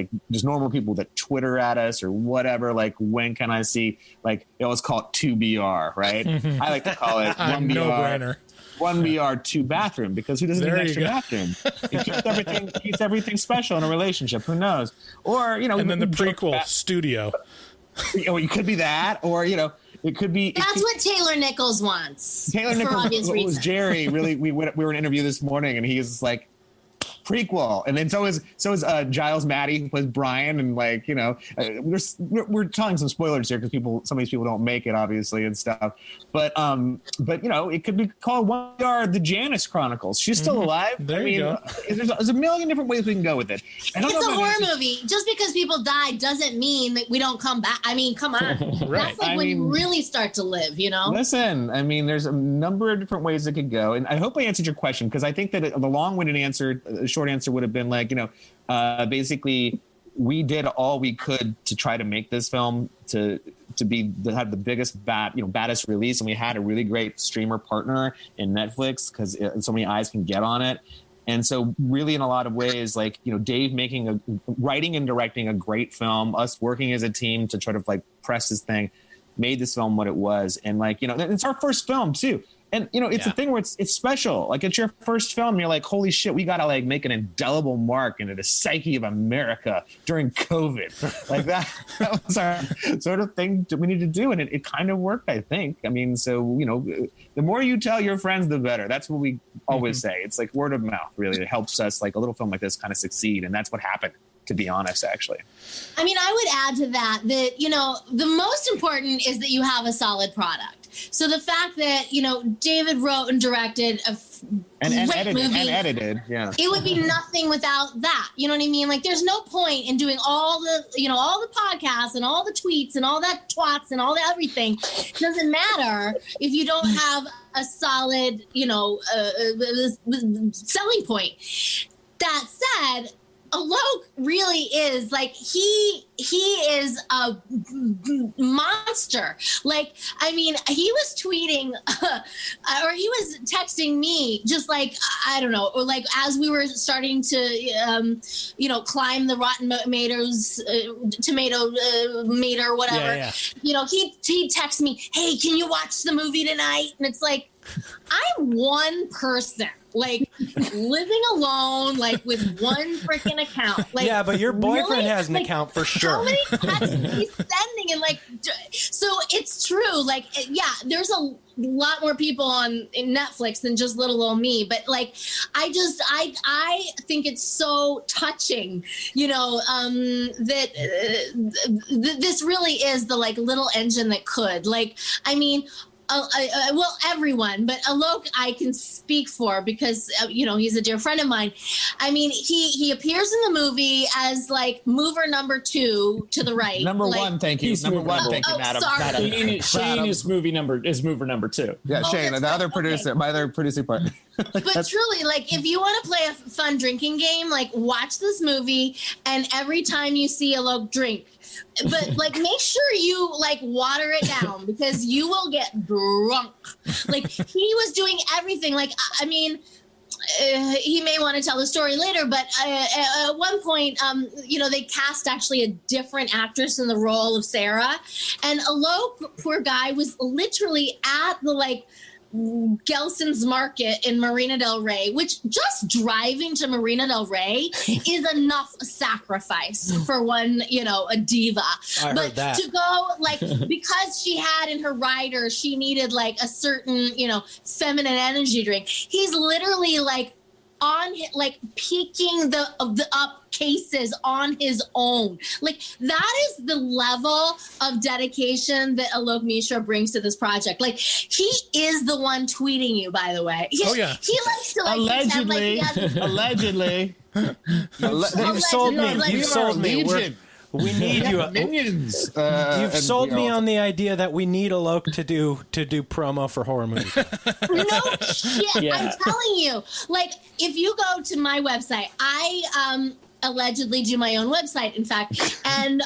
normal people that Twitter at us or whatever. Like, when can I see? Like, they always call it 2BR, right? I like to call it 1BR. No-brainer. 1BR 2 bathroom, because who doesn't need an extra bathroom? It keeps everything special in a relationship. Who knows? Or and then the prequel studio. It could be that, or it could be. That's what Taylor Nichols wants. Taylor Nichols was Jerry. Really, we were in an interview this morning, and he was like, prequel. And then so is Giles Maddie, who plays Brian, and we're telling some spoilers here because some of these people don't make it, obviously, and stuff. But it could be called 1BR The Janice Chronicles. She's still alive. There you go. There's a million different ways we can go with it. It's a horror movie. Just because people die doesn't mean that we don't come back. I mean, come on. Right. That's when you really start to live, Listen, I mean, there's a number of different ways it could go. And I hope I answered your question, because I think that the long-winded answer, short answer would have been basically we did all we could to try to make this film to have the biggest baddest release, and we had a really great streamer partner in Netflix because so many eyes can get on it. And so really in a lot of ways, Dave writing and directing a great film, us working as a team to try to press this thing, made this film what it was. And it's our first film too. And, it's a thing where it's special. Like, it's your first film. And you're like, holy shit, we got to make an indelible mark into the psyche of America during COVID. Like that was our sort of thing that we need to do. And it kind of worked, I think. I mean, so, the more you tell your friends, the better. That's what we always say. It's like word of mouth, really. It helps us, a little film like this, kind of succeed. And that's what happened, to be honest, actually. I mean, I would add to that, the most important is that you have a solid product. So the fact that, David wrote and directed a great movie. And edited, yeah. It would be nothing without that. You know what I mean? Like, there's no point in doing all the podcasts and all the tweets and all that twats and all the everything. It doesn't matter if you don't have a solid, selling point. That said, Alok really is he is a monster. He was tweeting or he was texting me just I don't know, or as we were starting to climb the Rotten Tomatoes tomato meter, whatever. Yeah. He'd text me, hey, can you watch the movie tonight? And it's like, I'm one person, living alone, with one freaking account. Yeah, but your boyfriend has an account for sure. How many texts is he sending? And so it's true. There's a lot more people on Netflix than just little old me. But I think it's so touching, that this really is the little engine that could. Well, everyone, but Alok I can speak for because, he's a dear friend of mine. I mean, he appears in the movie as mover number 2 to the right. Number 1, thank you. Number 1, thank you, Madam. Sorry. Shane is mover number 2. Yeah, Shane, the other producer, my other producing partner. But truly, if you want to play a fun drinking game, watch this movie, and every time you see Alok drink, but make sure you water it down because you will get drunk. He was doing everything. He may want to tell the story later, but at one point, they cast actually a different actress in the role of Sarah, and Alok, poor guy, was literally at the Gelson's Market in Marina del Rey, which just driving to Marina del Rey is enough sacrifice for one, a diva. I heard that. To go, like, because she had in her rider, she needed like a certain, feminine energy drink. He's literally like peeking the up cases on his own. Like, that is the level of dedication that Alok Mishra brings to this project. Like, he is the one tweeting you, by the way. Oh yeah, he likes to allegedly. Allegedly. You've sold me. You've sold me. We need you. Minions. You've sold me on the idea that we need Alok to do promo for horror movies. No shit. Yeah. I'm telling you. Like, if you go to my website, I allegedly do my own website, in fact. And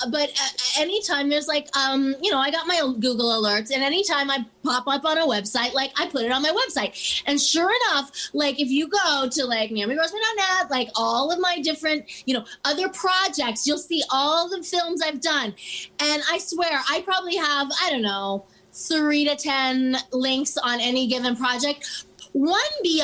but anytime there's like I got my Google alerts, and anytime I pop up on a website, like, I put it on my website. And sure enough, like, if you go to like NaomiGrossman.net, like all of my different other projects, you'll see all the films I've done. And I swear I probably have, I don't know, 3 to 10 links on any given project. One BR,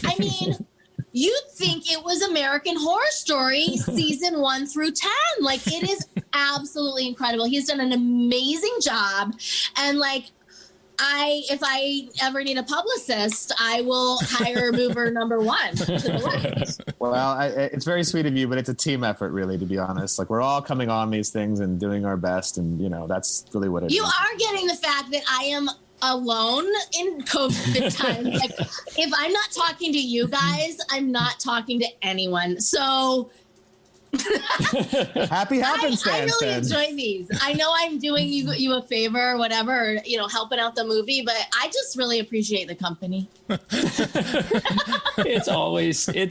I mean, you'd think it was American Horror Story season 1 through 10. Like, it is absolutely incredible. He's done an amazing job. And like, if I ever need a publicist, I will hire mover number 1 to the left. Well, it's very sweet of you, but it's a team effort, really, to be honest. Like, we're all coming on these things and doing our best, and that's really what it is. You are getting the fact that I am alone in COVID times. Like, if I'm not talking to you guys, I'm not talking to anyone. So happy happenstance. I really enjoy these. I know I'm doing you a favor or whatever, or, helping out the movie, but I just really appreciate the company. It's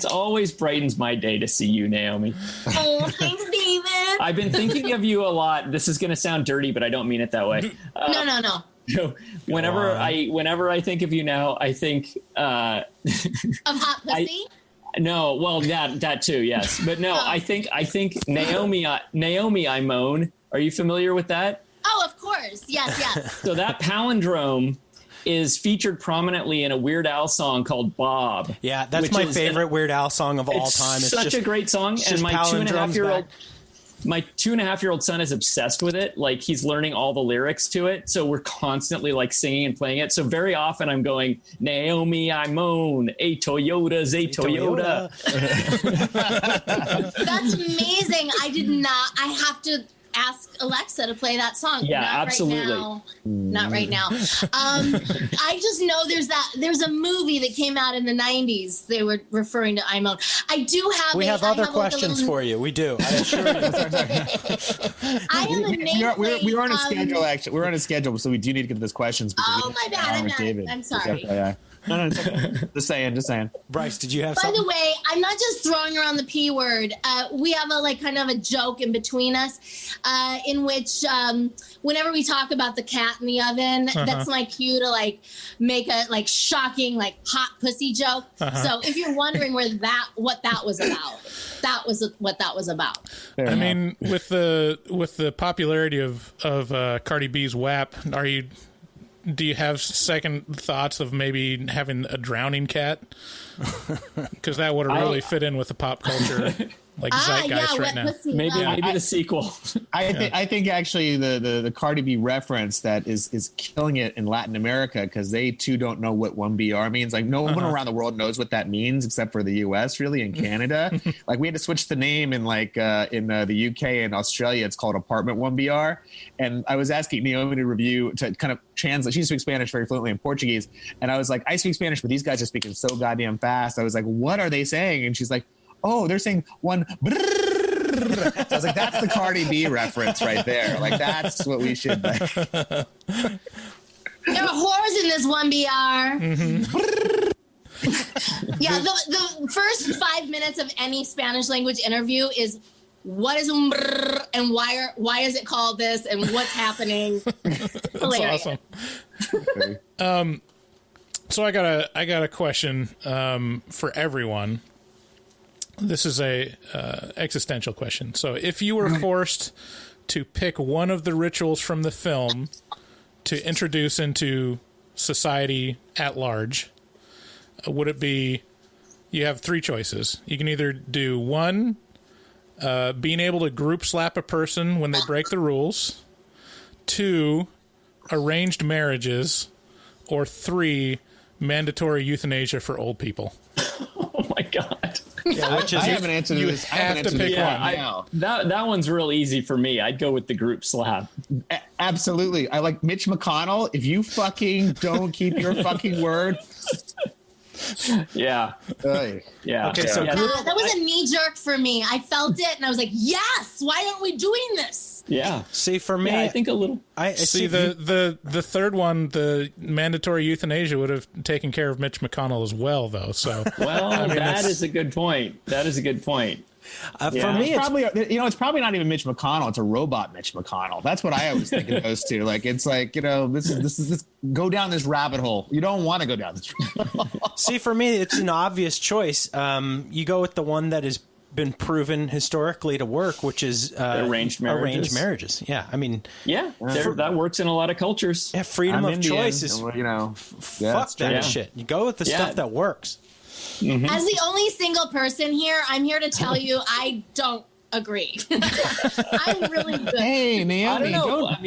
always brightens my day to see you, Naomi. Oh, thanks, David. I've been thinking of you a lot. This is going to sound dirty, but I don't mean it that way. No. So whenever I think of you now, I think of hot pussy. No, well, that too, yes, but no, I think Naomi, I moan. Are you familiar with that? Oh, of course, yes. So that palindrome is featured prominently in a Weird Al song called Bob. Yeah, that's my favorite Weird Al song of all time. It's such a great song, and my 2.5-year-old. My 2.5-year-old son is obsessed with it. Like, he's learning all the lyrics to it. So we're constantly like singing and playing it. So very often I'm going, Naomi, I moan, a Toyota's a Toyota. That's amazing. I have to ask Alexa to play that song. Yeah, Not absolutely. Not right now. I just know there's a movie that came out in the 90s. They were referring to I Moan. I do have. We have other questions for you. We do. I assure you. I am amazing. We are on a schedule. Actually, we're on a schedule, so we do need to get to those questions. Oh, my bad. I'm sorry. No, just saying. Bryce, did you have By something? the way, I'm not just throwing around the P word. We have a kind of a joke in between us, in which whenever we talk about the cat in the oven, that's my cue to make a shocking hot pussy joke. So if you're wondering what that was about, that was what that was about. I mean, with the popularity of Cardi B's WAP, do you have second thoughts of maybe having a drowning cat? Because that would really fit in with the pop culture zeitgeist right now. Maybe the sequel. I think actually the Cardi B reference that is killing it in Latin America, because they too don't know what 1BR means. Like, no one around the world knows what that means except for the US, really, and Canada. Like, we had to switch the name in the UK and Australia. It's called Apartment 1BR. And I was asking Naomi to kind of translate. She speaks Spanish very fluently in Portuguese. And I was like, I speak Spanish, but these guys are speaking so goddamn fast. I was like, what are they saying? And she's like, oh, they're saying one. So I was like, that's the Cardi B reference right there. Like, that's what we should. There are whores in this 1BR. Yeah, the first 5 minutes of any Spanish language interview is what is un brrr, and why is it called this, and what's happening. That's awesome. So I got a question for everyone. This is a existential question. So if you were forced to pick one of the rituals from the film to introduce into society at large, would it be, you have three choices. You can either do one, being able to group slap a person when they break the rules, two, arranged marriages, or three, mandatory euthanasia for old people. Oh my God. Yeah, which is I have an answer to this. You have to pick one. Now. That one's real easy for me. I'd go with the group slap. Absolutely. I like Mitch McConnell. If you fucking don't keep your fucking word. Yeah. Yeah. Okay, so yeah. That was a knee jerk for me. I felt it and I was like, yes, why aren't we doing this? Yeah. See, for me, I think a little. I see the third one, the mandatory euthanasia, would have taken care of Mitch McConnell as well, though. So, well, I mean, that is a good point. That is a good point. For me, it's probably not even Mitch McConnell. It's a robot Mitch McConnell. That's what I always think it goes to. Like, it's like, this go down this rabbit hole. You don't want to go down this rabbit hole. See, for me, it's an obvious choice. You go with the one that has been proven historically to work, which is arranged marriages. Yeah, I mean, that works in a lot of cultures. Yeah, freedom of Indian, choice is fuck that shit. You go with the stuff that works. Mm-hmm. As the only single person here, I'm here to tell you I don't agree. I'm really good. Hey, Naomi,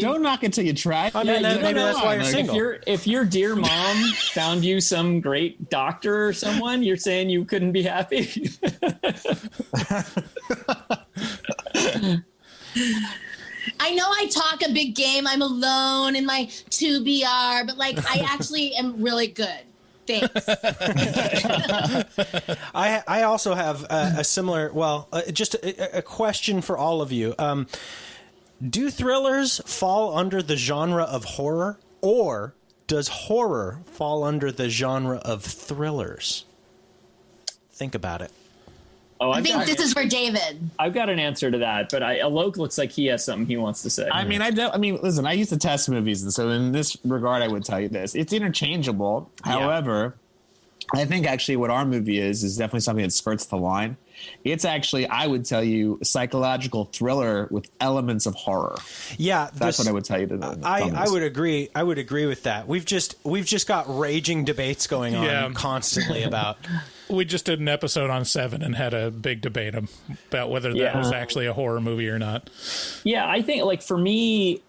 don't knock it till you try. I mean, maybe that's why you're single. If your dear mom found you some great doctor or someone, you're saying you couldn't be happy? I know I talk a big game. I'm alone in my 2BR, but like I actually am really good. Thanks. I also have a similar, just a question for all of you. Do thrillers fall under the genre of horror, or does horror fall under the genre of thrillers? Think about it. Oh, I think this is for David. I've got an answer to that, but Alok looks like he has something he wants to say. I mean, listen, I used to test movies, and so in this regard, I would tell you this: it's interchangeable. Yeah. However, I think actually what our movie is definitely something that skirts the line. It's actually, I would tell you, a psychological thriller with elements of horror. Yeah, that's what I would tell you. I would agree. I would agree with that. We've just got raging debates going on constantly about. We just did an episode on Seven and had a big debate about whether that was actually a horror movie or not. Yeah, I think, like, for me,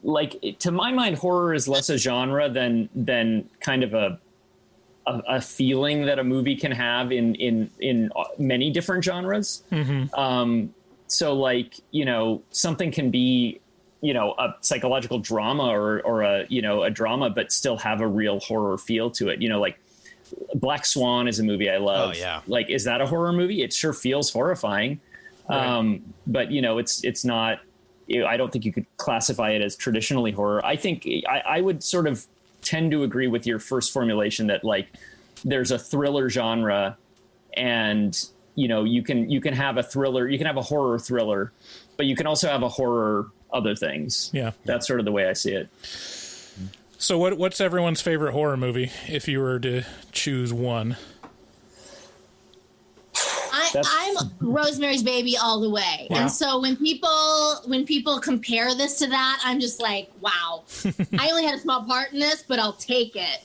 like, to my mind, horror is less a genre than kind of a feeling that a movie can have in many different genres. Mm-hmm. So, like, something can be, a psychological drama or a drama, but still have a real horror feel to it. Like Black Swan is a movie I love. Oh, yeah. Like, is that a horror movie? It sure feels horrifying. Right. But it's not, I don't think you could classify it as traditionally horror. I think I would sort of tend to agree with your first formulation that, like, there's a thriller genre, and you can have a thriller, you can have a horror thriller, but you can also have a horror other things. Yeah, that's sort of the way I see it. So what's everyone's favorite horror movie if you were to choose one? I'm Rosemary's Baby all the way. Yeah. And so when people compare this to that, I'm just like, wow. I only had a small part in this, but I'll take it,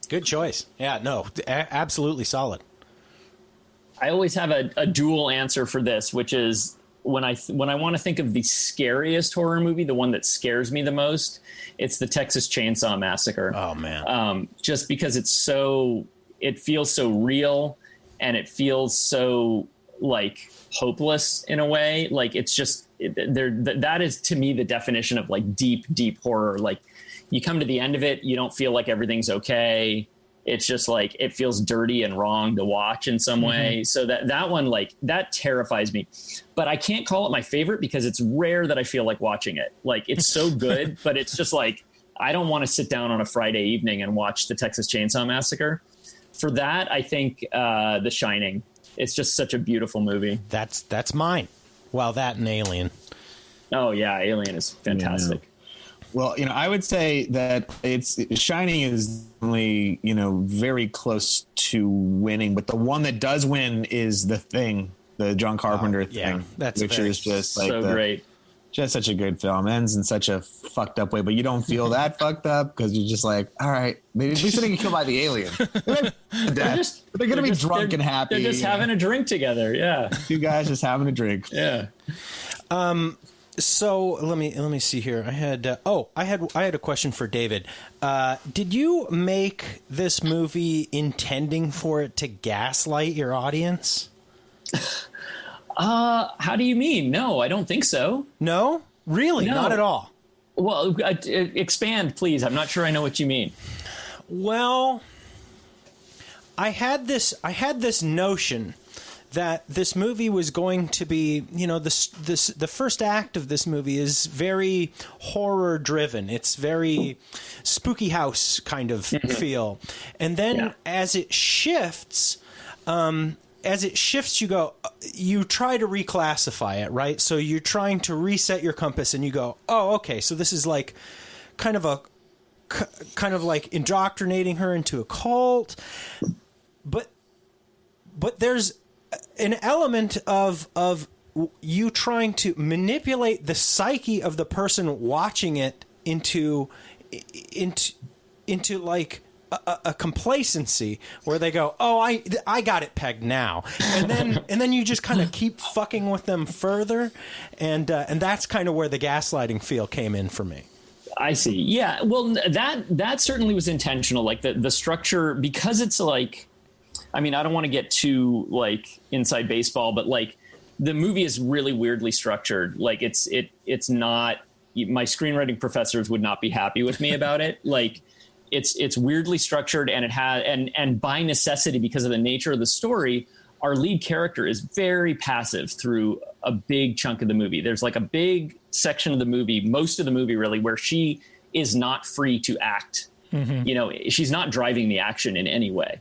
Good choice. Yeah, no, absolutely solid. I always have a dual answer for this, which is when I want to think of the scariest horror movie, the one that scares me the most, it's the Texas Chainsaw Massacre. Oh man. Just because it feels so real, and it feels so, like, hopeless in a way. Like, it's just that is, to me, the definition of, like, deep horror. Like, you come to the end of it, you don't feel like everything's okay. It's just like, it feels dirty and wrong to watch in some way. So that one, like, that terrifies me, but I can't call it my favorite because it's rare that I feel like watching it. Like, it's so good, but it's just like, I don't want to sit down on a Friday evening and watch the Texas Chainsaw Massacre. For that, I think The Shining. It's just such a beautiful movie. That's mine. Well, that and Alien. Oh yeah, Alien is fantastic. Yeah. Well, I would say that Shining is only, very close to winning, but the one that does win is The Thing, the John Carpenter thing, that's which is just like so great. just such a good film. Ends in such a fucked up way, but you don't feel that fucked up because you're just like, all right, maybe at least they didn't get killed by the alien. They're gonna be drunk and happy. They're just having a drink together. Yeah, two guys just having a drink. Yeah. So let me see here. I had a question for David. Did you make this movie intending for it to gaslight your audience? How do you mean? No, I don't think so. No? Really? No. Not at all? Well, expand, please. I'm not sure I know what you mean. Well, I had this notion that this movie was going to be, the first act of this movie is very horror driven. It's very spooky house kind of feel. And then as it shifts, you try to reclassify it, right? So you're trying to reset your compass and you go, oh, okay, so this is like kind of like indoctrinating her into a cult. But there's an element of you trying to manipulate the psyche of the person watching it into like a complacency where they go, oh, I got it pegged now, and then you just kind of keep fucking with them further, and that's kind of where the gaslighting feel came in for me. I see. Yeah. Well, that certainly was intentional. Like the structure, because it's like, I mean, I don't want to get too like inside baseball, but like the movie is really weirdly structured. Like it's not, my screenwriting professors would not be happy with me about it. Like it's weirdly structured, and it had, and by necessity, because of the nature of the story, our lead character is very passive through a big chunk of the movie. There's like a big section of the movie, most of the movie really, where she is not free to act. Mm-hmm. She's not driving the action in any way.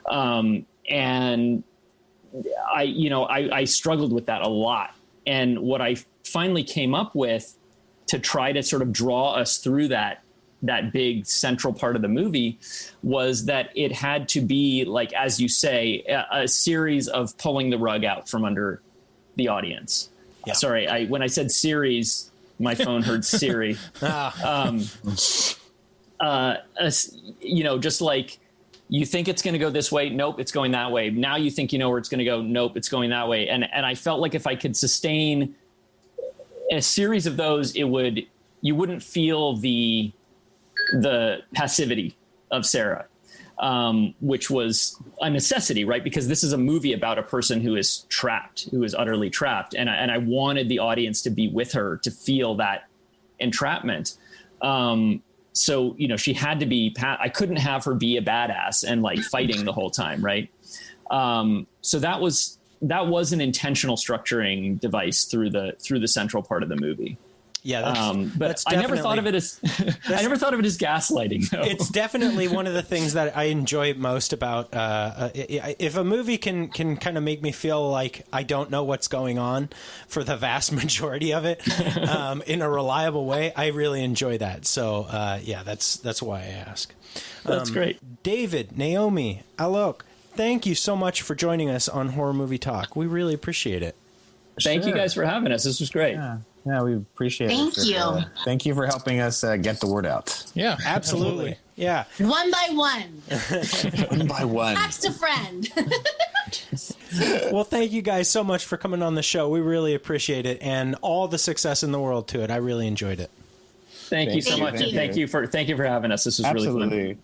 And I struggled with that a lot. And what I finally came up with to try to sort of draw us through that big central part of the movie was that it had to be, like, as you say, a series of pulling the rug out from under the audience. Yeah. Sorry, when I said series, my phone heard Siri. Just like, you think it's going to go this way. Nope, it's going that way. Now you think you know where it's going to go. Nope, it's going that way. And I felt like if I could sustain a series of those, you wouldn't feel the passivity of Sarah, which was a necessity, right? Because this is a movie about a person who is trapped, who is utterly trapped. And I wanted the audience to be with her, to feel that entrapment. So, she had to be, I couldn't have her be a badass and like fighting the whole time. Right. So that was an intentional structuring device through the central part of the movie. Yeah, but I never thought of it as gaslighting, though. It's definitely one of the things that I enjoy most about if a movie can kind of make me feel like I don't know what's going on for the vast majority of it in a reliable way. I really enjoy that. So that's why I ask. That's great. David, Naomi, Alok, thank you so much for joining us on Horror Movie Talk. We really appreciate it. Thank you guys for having us. This was great. Yeah, we appreciate it. Thank you. Thank you for helping us get the word out. Yeah, absolutely. Yeah. One by one. One by one. Text a friend. Well, thank you guys so much for coming on the show. We really appreciate it, and all the success in the world to it. I really enjoyed it. Thank you so much. And thank you for having us. This was really fun.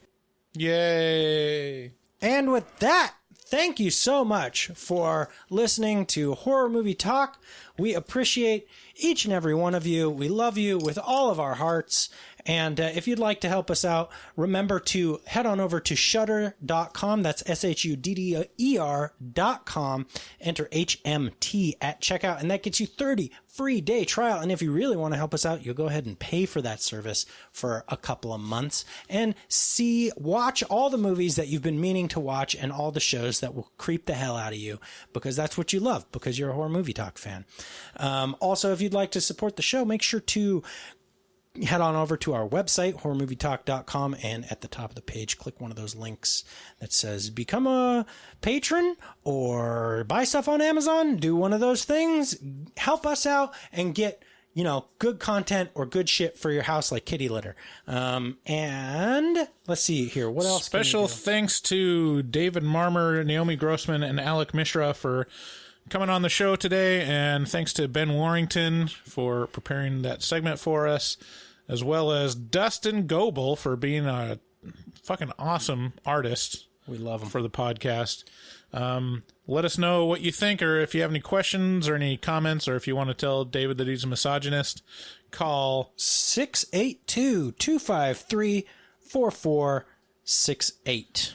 Yay. And with that, thank you so much for listening to Horror Movie Talk. We appreciate each and every one of you. We love you with all of our hearts. And if you'd like to help us out, remember to head on over to shudder.com. That's SHUDDER.com. Enter HMT at checkout, and that gets you 30 free day trial. And if you really want to help us out, you'll go ahead and pay for that service for a couple of months and watch all the movies that you've been meaning to watch and all the shows that will creep the hell out of you, because that's what you love, because you're a Horror Movie Talk fan. Also, if you'd like to support the show, make sure to head on over to our website, horrormovietalk.com, and at the top of the page, click one of those links that says become a patron or buy stuff on Amazon. Do one of those things. Help us out and get good content or good shit for your house like kitty litter. And let's see here. What else? Special thanks to David Marmer, Naomi Grossman, and Alec Mishra for coming on the show today. And thanks to Ben Warrington for preparing that segment for us, as well as Dustin Goebel for being a fucking awesome artist. We love him. For the podcast. Let us know what you think, or if you have any questions or any comments, or if you want to tell David that he's a misogynist, call 682-253-4468.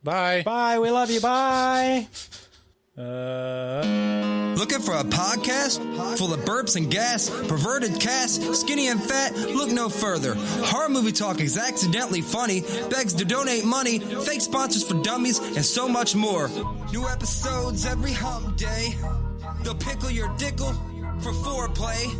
Bye. Bye. We love you. Bye. Looking for a podcast full of burps and gas, perverted cast, skinny and fat? Look no further. Horror Movie Talk is accidentally funny, begs to donate money, fake sponsors for dummies, and so much more. New episodes every hump day. They'll pickle your dickle for foreplay.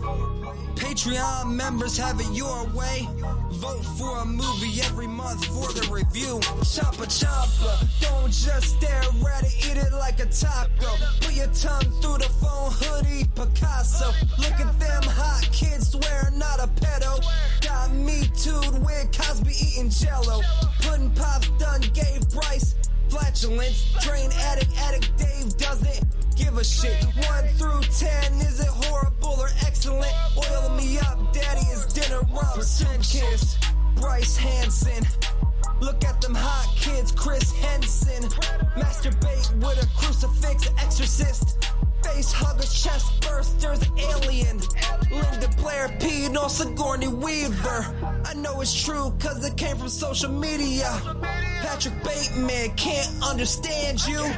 Patreon members have it your way. Vote for a movie every month for the review. Choppa choppa, don't just stare at it, eat it like a taco. Put your tongue through the phone, hoodie, Picasso. Look at them hot kids, swear not a pedo. Got me too'd with Cosby eating jello. Pudding Pops done gave Bryce flatulence. Drain addict Dave doesn't give a shit. 1 through 10, is it horrible or excellent? Oil me up, daddy, is dinner rum. Sun kiss, Bryce Hansen. Look at them hot kids, Chris Henson. Masturbate with a crucifix, exorcist. Face huggers, chest bursters, alien. Linda Blair peed on Sigourney Weaver. I know it's true cause it came from social media. Patrick Bateman can't understand you.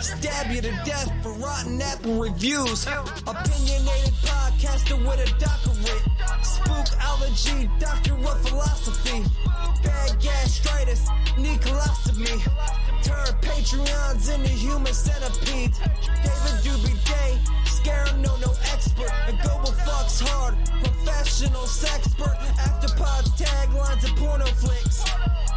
Stab you to death for rotten apple reviews. Opinionated podcaster with a doctorate. Spookology, doctor of philosophy. Bad gastritis, need colostomy. Turn Patreons into human centipedes. David Doobie Day, scare no expert. And Global fucks hard, professional sexpert. Afterpods, taglines, and porno flicks.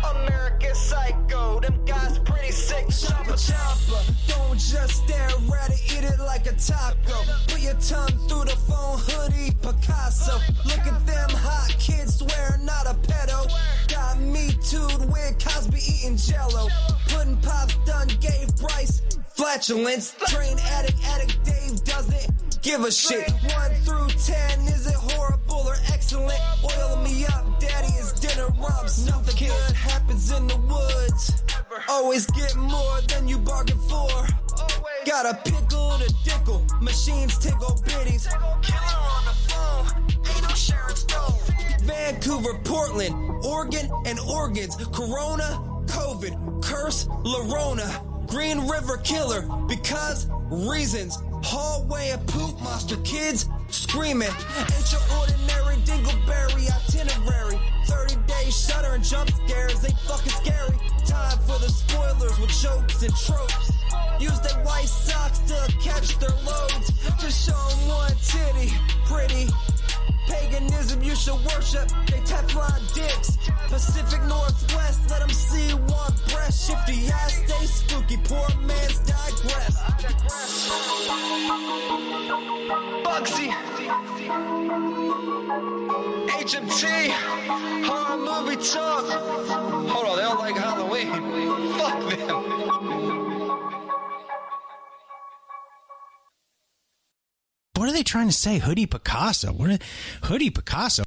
American Psycho, them guys pretty sick. Choppa choppa, don't just stare at it, eat it like a taco. Put your tongue through the phone, hoodie, Picasso. Look at them hot kids, swear not a pedo. Got me too'd with Cosby eating jello. Pudding Pops done gave Bryce flatulence. Train addict Dave doesn't give a shit. 1 through 10, is it horrible or excellent? Oil me up, daddy, is dinner rum. Nothing good happens in the woods. Always get more than you bargained for. Got a pickle to dickle, machines tickle biddies. Killer on the phone, ain't no Sharon Stone. Vancouver, Portland, Oregon, and organs. Corona, COVID, curse, Lorona. Green River Killer, because reasons. Hallway of poop monster kids screaming. Ain't your ordinary dingleberry itinerary. 30 days Shudder and jump scares, they fucking scary. Time for the spoilers with jokes and tropes. Use their white socks to catch their loads. Just show them one titty, pretty. Paganism you should worship, they Teflon dicks. Pacific Northwest, let them see one breast. Shifty ass, stay spooky, poor man's digress. Bugsy, HMT, Horror Movie Talk. Hold on, they don't like Halloween. Fuck them. What are they trying to say? Hoodie Picasso? Hoodie Picasso?